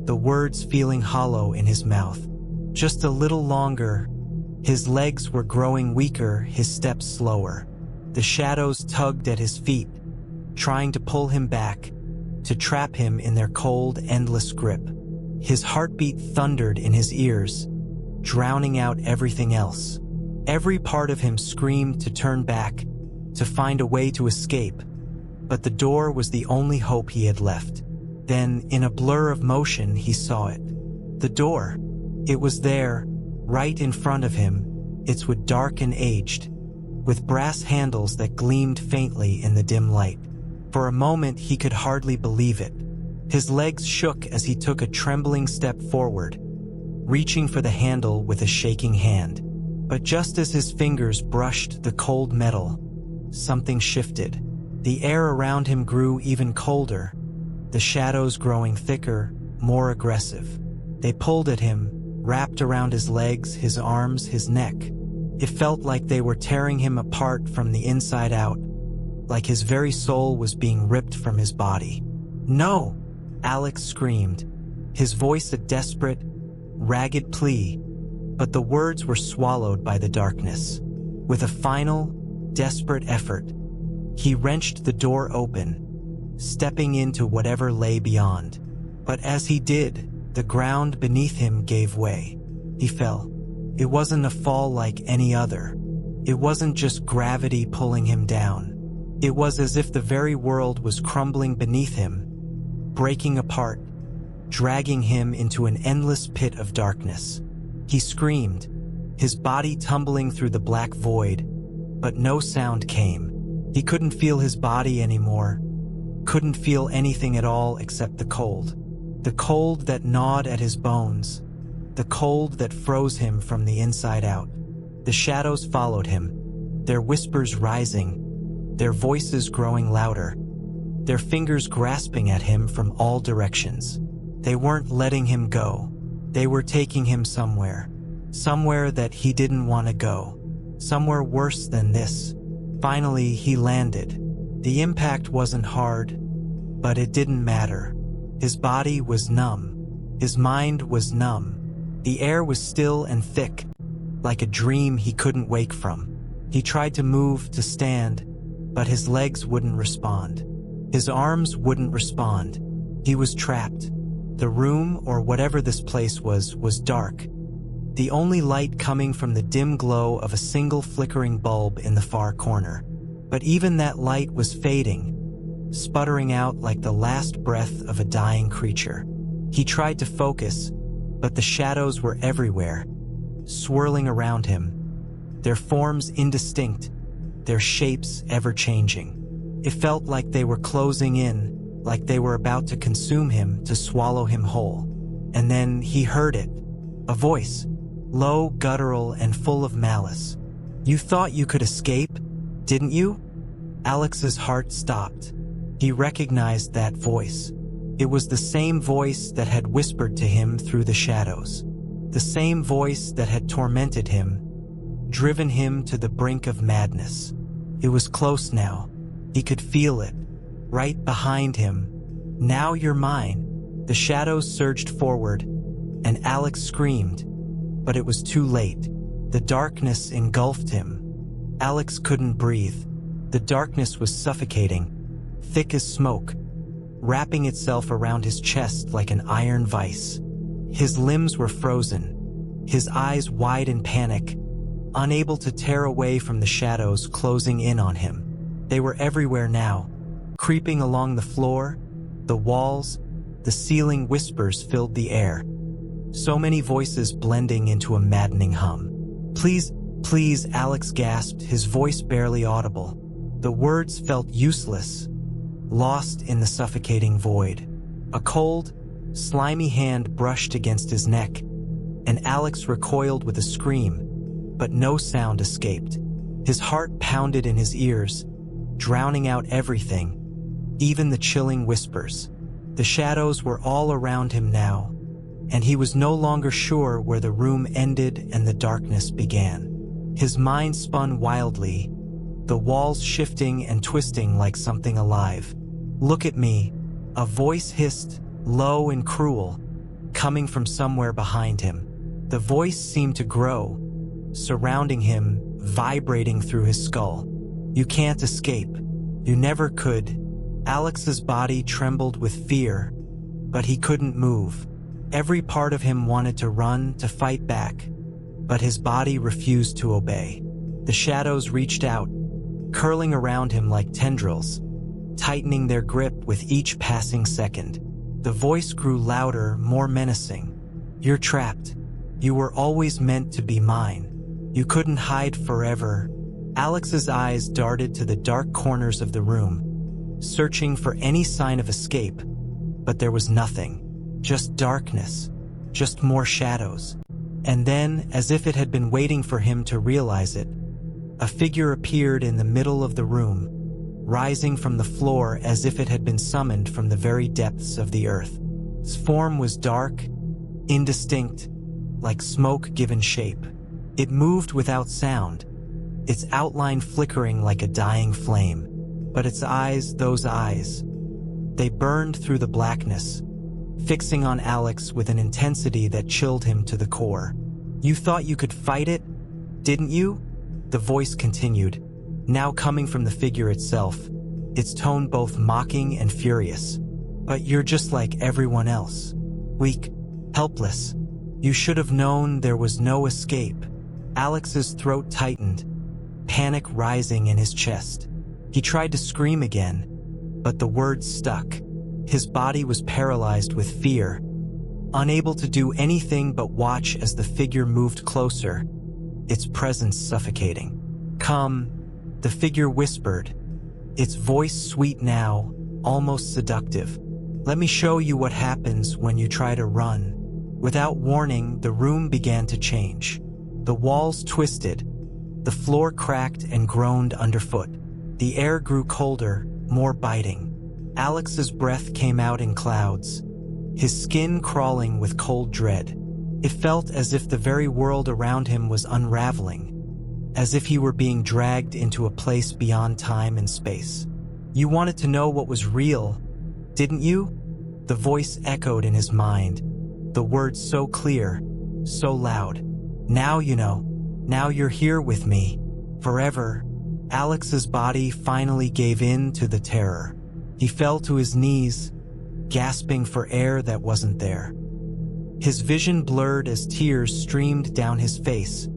the words feeling hollow in his mouth. Just a little longer. His legs were growing weaker, his steps slower. The shadows tugged at his feet, trying to pull him back, to trap him in their cold, endless grip. His heartbeat thundered in his ears, drowning out everything else. Every part of him screamed to turn back, to find a way to escape, but the door was the only hope he had left. Then, in a blur of motion, he saw it. The door. It was there, right in front of him, its wood dark and aged, with brass handles that gleamed faintly in the dim light. For a moment, he could hardly believe it. His legs shook as he took a trembling step forward, reaching for the handle with a shaking hand. But just as his fingers brushed the cold metal, something shifted. The air around him grew even colder, the shadows growing thicker, more aggressive. They pulled at him, wrapped around his legs, his arms, his neck. It felt like they were tearing him apart from the inside out, like his very soul was being ripped from his body. "No!" Alex screamed, his voice a desperate, ragged plea, but the words were swallowed by the darkness. With a final, desperate effort, he wrenched the door open, stepping into whatever lay beyond. But as he did, the ground beneath him gave way. He fell. It wasn't a fall like any other. It wasn't just gravity pulling him down. It was as if the very world was crumbling beneath him, breaking apart, dragging him into an endless pit of darkness. He screamed, his body tumbling through the black void, but no sound came. He couldn't feel his body anymore, couldn't feel anything at all except the cold. The cold that gnawed at his bones, the cold that froze him from the inside out. The shadows followed him, their whispers rising, their voices growing louder, their fingers grasping at him from all directions. They weren't letting him go. They were taking him somewhere. Somewhere that he didn't want to go. Somewhere worse than this. Finally, he landed. The impact wasn't hard, but it didn't matter. His body was numb. His mind was numb. The air was still and thick, like a dream he couldn't wake from. He tried to move, to stand, but his legs wouldn't respond. His arms wouldn't respond. He was trapped. The room, or whatever this place was dark. The only light coming from the dim glow of a single flickering bulb in the far corner. But even that light was fading, sputtering out like the last breath of a dying creature. He tried to focus, but the shadows were everywhere, swirling around him, their forms indistinct, their shapes ever-changing. It felt like they were closing in, like they were about to consume him, to swallow him whole. And then he heard it, a voice, low, guttural, and full of malice. "You thought you could escape, didn't you?" Alex's heart stopped. He recognized that voice. It was the same voice that had whispered to him through the shadows. The same voice that had tormented him, driven him to the brink of madness. It was close now. He could feel it, right behind him. "Now you're mine." The shadows surged forward, and Alex screamed, but it was too late. The darkness engulfed him. Alex couldn't breathe. The darkness was suffocating, thick as smoke, wrapping itself around his chest like an iron vice. His limbs were frozen, his eyes wide in panic, unable to tear away from the shadows closing in on him. They were everywhere now, creeping along the floor, the walls, the ceiling. Whispers filled the air, so many voices blending into a maddening hum. "Please, please," Alex gasped, his voice barely audible. The words felt useless, lost in the suffocating void. A cold, slimy hand brushed against his neck, and Alex recoiled with a scream, but no sound escaped. His heart pounded in his ears, drowning out everything, even the chilling whispers. The shadows were all around him now, and he was no longer sure where the room ended and the darkness began. His mind spun wildly, the walls shifting and twisting like something alive. "Look at me," a voice hissed, low and cruel, coming from somewhere behind him. The voice seemed to grow, surrounding him, vibrating through his skull. "You can't escape. You never could." Alex's body trembled with fear, but he couldn't move. Every part of him wanted to run, to fight back, but his body refused to obey. The shadows reached out, curling around him like tendrils, tightening their grip with each passing second. The voice grew louder, more menacing. "You're trapped. You were always meant to be mine. You couldn't hide forever." Alex's eyes darted to the dark corners of the room, searching for any sign of escape, but there was nothing. Just darkness, just more shadows. And then, as if it had been waiting for him to realize it, a figure appeared in the middle of the room, rising from the floor as if it had been summoned from the very depths of the earth. Its form was dark, indistinct, like smoke given shape. It moved without sound, its outline flickering like a dying flame. But its eyes, those eyes, they burned through the blackness, fixing on Alex with an intensity that chilled him to the core. "You thought you could fight it, didn't you?" The voice continued, now coming from the figure itself, its tone both mocking and furious. "But you're just like everyone else. Weak, helpless. You should have known there was no escape." Alex's throat tightened, panic rising in his chest. He tried to scream again, but the words stuck. His body was paralyzed with fear, unable to do anything but watch as the figure moved closer, its presence suffocating. "Come," the figure whispered, its voice sweet now, almost seductive. "Let me show you what happens when you try to run." Without warning, the room began to change. The walls twisted, the floor cracked and groaned underfoot. The air grew colder, more biting. Alex's breath came out in clouds, his skin crawling with cold dread. It felt as if the very world around him was unraveling, as if he were being dragged into a place beyond time and space. "You wanted to know what was real, didn't you?" The voice echoed in his mind, the words so clear, so loud. "Now you know. Now you're here with me, forever." Alex's body finally gave in to the terror. He fell to his knees, gasping for air that wasn't there. His vision blurred as tears streamed down his face,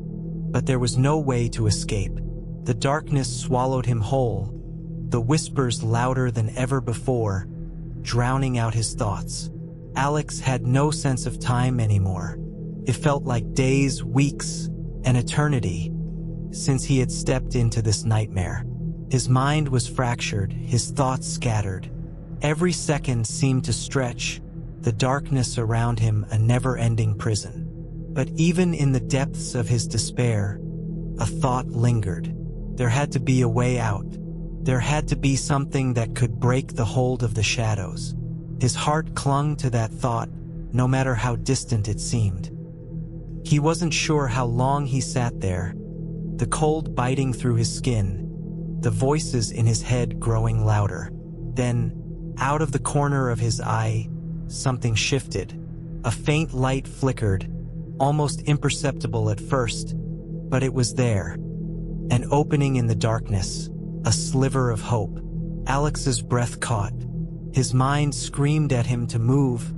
but there was no way to escape. The darkness swallowed him whole, the whispers louder than ever before, drowning out his thoughts. Alex had no sense of time anymore. It felt like days, weeks, an eternity since he had stepped into this nightmare. His mind was fractured, his thoughts scattered. Every second seemed to stretch, the darkness around him a never-ending prison. But even in the depths of his despair, a thought lingered. There had to be a way out. There had to be something that could break the hold of the shadows. His heart clung to that thought, no matter how distant it seemed. He wasn't sure how long he sat there, the cold biting through his skin, the voices in his head growing louder. Then, out of the corner of his eye, something shifted. A faint light flickered, almost imperceptible at first, but it was there. An opening in the darkness, a sliver of hope. Alex's breath caught. His mind screamed at him to move,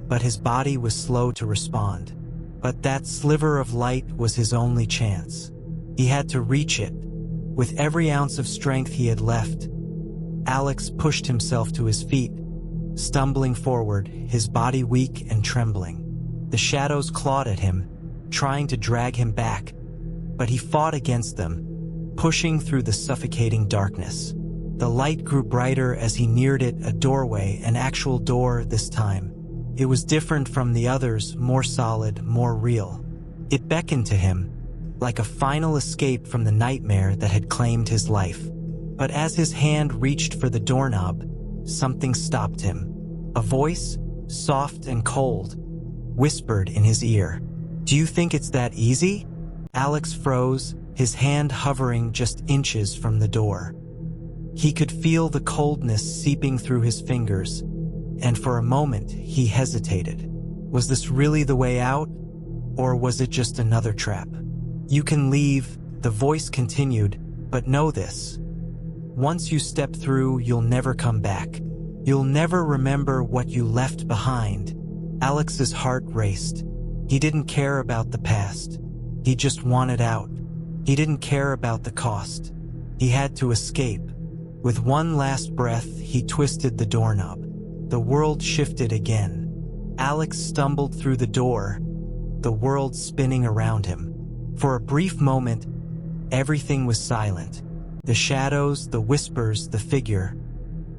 but his body was slow to respond. But that sliver of light was his only chance. He had to reach it. With every ounce of strength he had left, Alex pushed himself to his feet, stumbling forward, his body weak and trembling. The shadows clawed at him, trying to drag him back, but he fought against them, pushing through the suffocating darkness. The light grew brighter as he neared it, a doorway, an actual door this time. It was different from the others, more solid, more real. It beckoned to him, like a final escape from the nightmare that had claimed his life. But as his hand reached for the doorknob, something stopped him. A voice, soft and cold, whispered in his ear. "Do you think it's that easy?" Alex froze, his hand hovering just inches from the door. He could feel the coldness seeping through his fingers, and for a moment he hesitated. Was this really the way out, or was it just another trap? "You can leave," the voice continued, "but know this. Once you step through, you'll never come back. You'll never remember what you left behind." Alex's heart raced. He didn't care about the past. He just wanted out. He didn't care about the cost. He had to escape. With one last breath, he twisted the doorknob. The world shifted again. Alex stumbled through the door, the world spinning around him. For a brief moment, everything was silent. The shadows, the whispers, the figure,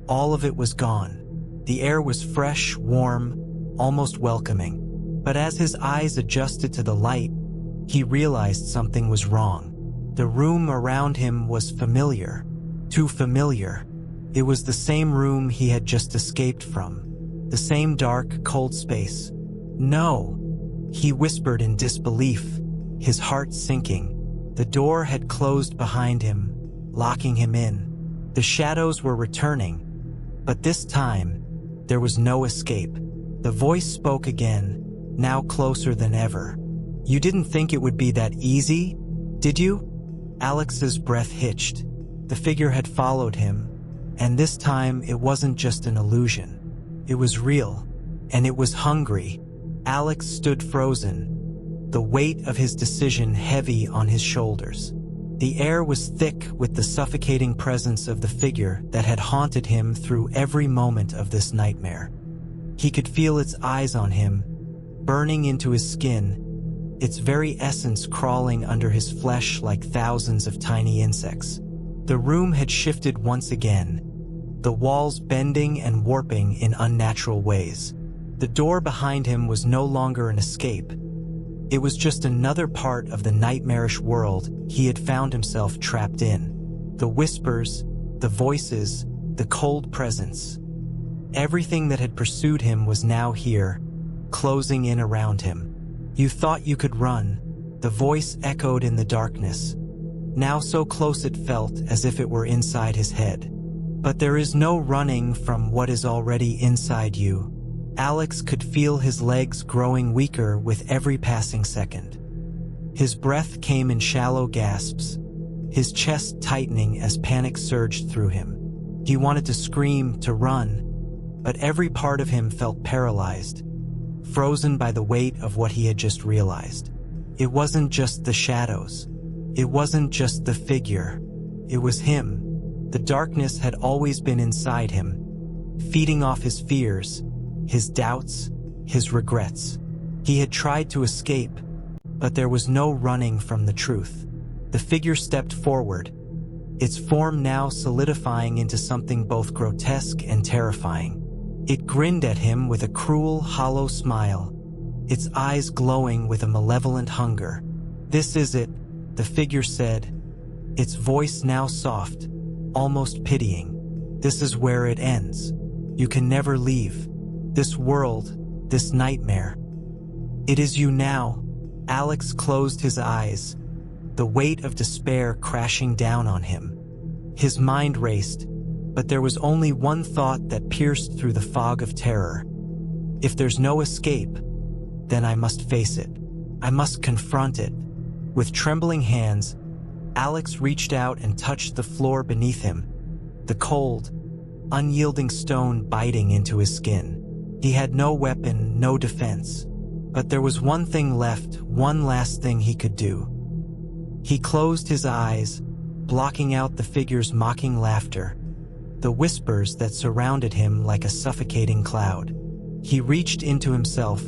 all of it was gone. The air was fresh, warm, almost welcoming. But as his eyes adjusted to the light, he realized something was wrong. The room around him was familiar. Too familiar. It was the same room he had just escaped from. The same dark, cold space. "No," he whispered in disbelief, his heart sinking. The door had closed behind him, locking him in. The shadows were returning, but this time, there was no escape. The voice spoke again, now closer than ever. "You didn't think it would be that easy, did you?" Alex's breath hitched. The figure had followed him, and this time it wasn't just an illusion. It was real, and it was hungry. Alex stood frozen, the weight of his decision heavy on his shoulders. The air was thick with the suffocating presence of the figure that had haunted him through every moment of this nightmare. He could feel its eyes on him, burning into his skin, its very essence crawling under his flesh like thousands of tiny insects. The room had shifted once again, the walls bending and warping in unnatural ways. The door behind him was no longer an escape. It was just another part of the nightmarish world he had found himself trapped in. The whispers, the voices, the cold presence. Everything that had pursued him was now here, closing in around him. "You thought you could run," the voice echoed in the darkness, now so close it felt as if it were inside his head. "But there is no running from what is already inside you." Alex could feel his legs growing weaker with every passing second. His breath came in shallow gasps, his chest tightening as panic surged through him. He wanted to scream, to run, but every part of him felt paralyzed, frozen by the weight of what he had just realized. It wasn't just the shadows. It wasn't just the figure. It was him. The darkness had always been inside him, feeding off his fears, his doubts, his regrets. He had tried to escape, but there was no running from the truth. The figure stepped forward, its form now solidifying into something both grotesque and terrifying. It grinned at him with a cruel, hollow smile, its eyes glowing with a malevolent hunger. "This is it," the figure said, its voice now soft, almost pitying. "This is where it ends. You can never leave. This world, this nightmare. It is you now." Alex closed his eyes, the weight of despair crashing down on him. His mind raced, but there was only one thought that pierced through the fog of terror. If there's no escape, then I must face it. I must confront it. With trembling hands, Alex reached out and touched the floor beneath him. The cold, unyielding stone biting into his skin. He had no weapon, no defense. But there was one thing left, one last thing he could do. He closed his eyes, blocking out the figure's mocking laughter, the whispers that surrounded him like a suffocating cloud. He reached into himself,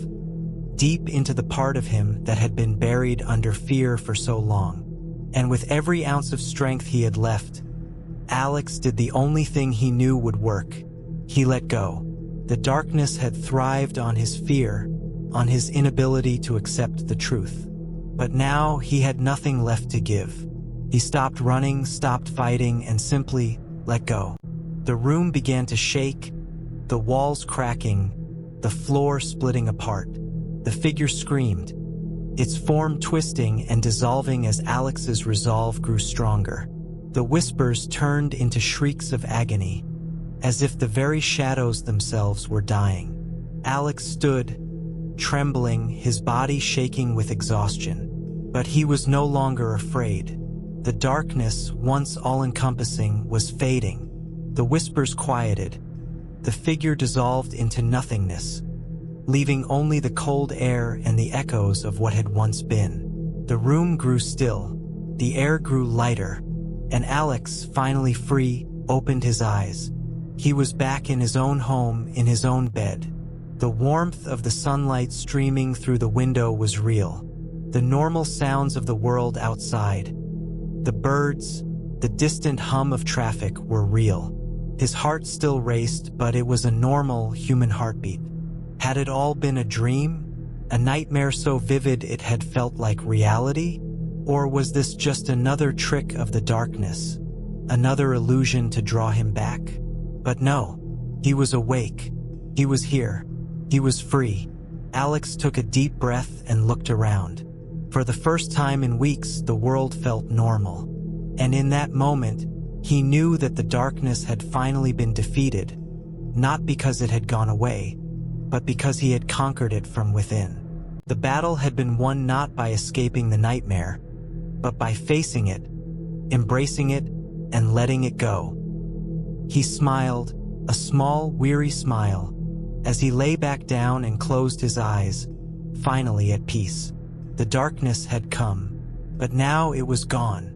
deep into the part of him that had been buried under fear for so long. And with every ounce of strength he had left, Alex did the only thing he knew would work. He let go. The darkness had thrived on his fear, on his inability to accept the truth. But now he had nothing left to give. He stopped running, stopped fighting, and simply let go. The room began to shake, the walls cracking, the floor splitting apart. The figure screamed, its form twisting and dissolving as Alex's resolve grew stronger. The whispers turned into shrieks of agony, as if the very shadows themselves were dying. Alex stood, trembling, his body shaking with exhaustion. But he was no longer afraid. The darkness, once all-encompassing, was fading. The whispers quieted. The figure dissolved into nothingness, leaving only the cold air and the echoes of what had once been. The room grew still. The air grew lighter. And Alex, finally free, opened his eyes. He was back in his own home, in his own bed. The warmth of the sunlight streaming through the window was real. The normal sounds of the world outside, the birds, the distant hum of traffic were real. His heart still raced, but it was a normal human heartbeat. Had it all been a dream? A nightmare so vivid it had felt like reality? Or was this just another trick of the darkness? Another illusion to draw him back? But no, he was awake. He was here. He was free. Alex took a deep breath and looked around. For the first time in weeks, the world felt normal. And in that moment, he knew that the darkness had finally been defeated, not because it had gone away, but because he had conquered it from within. The battle had been won not by escaping the nightmare, but by facing it, embracing it, and letting it go. He smiled, a small, weary smile, as he lay back down and closed his eyes, finally at peace. The darkness had come, but now it was gone.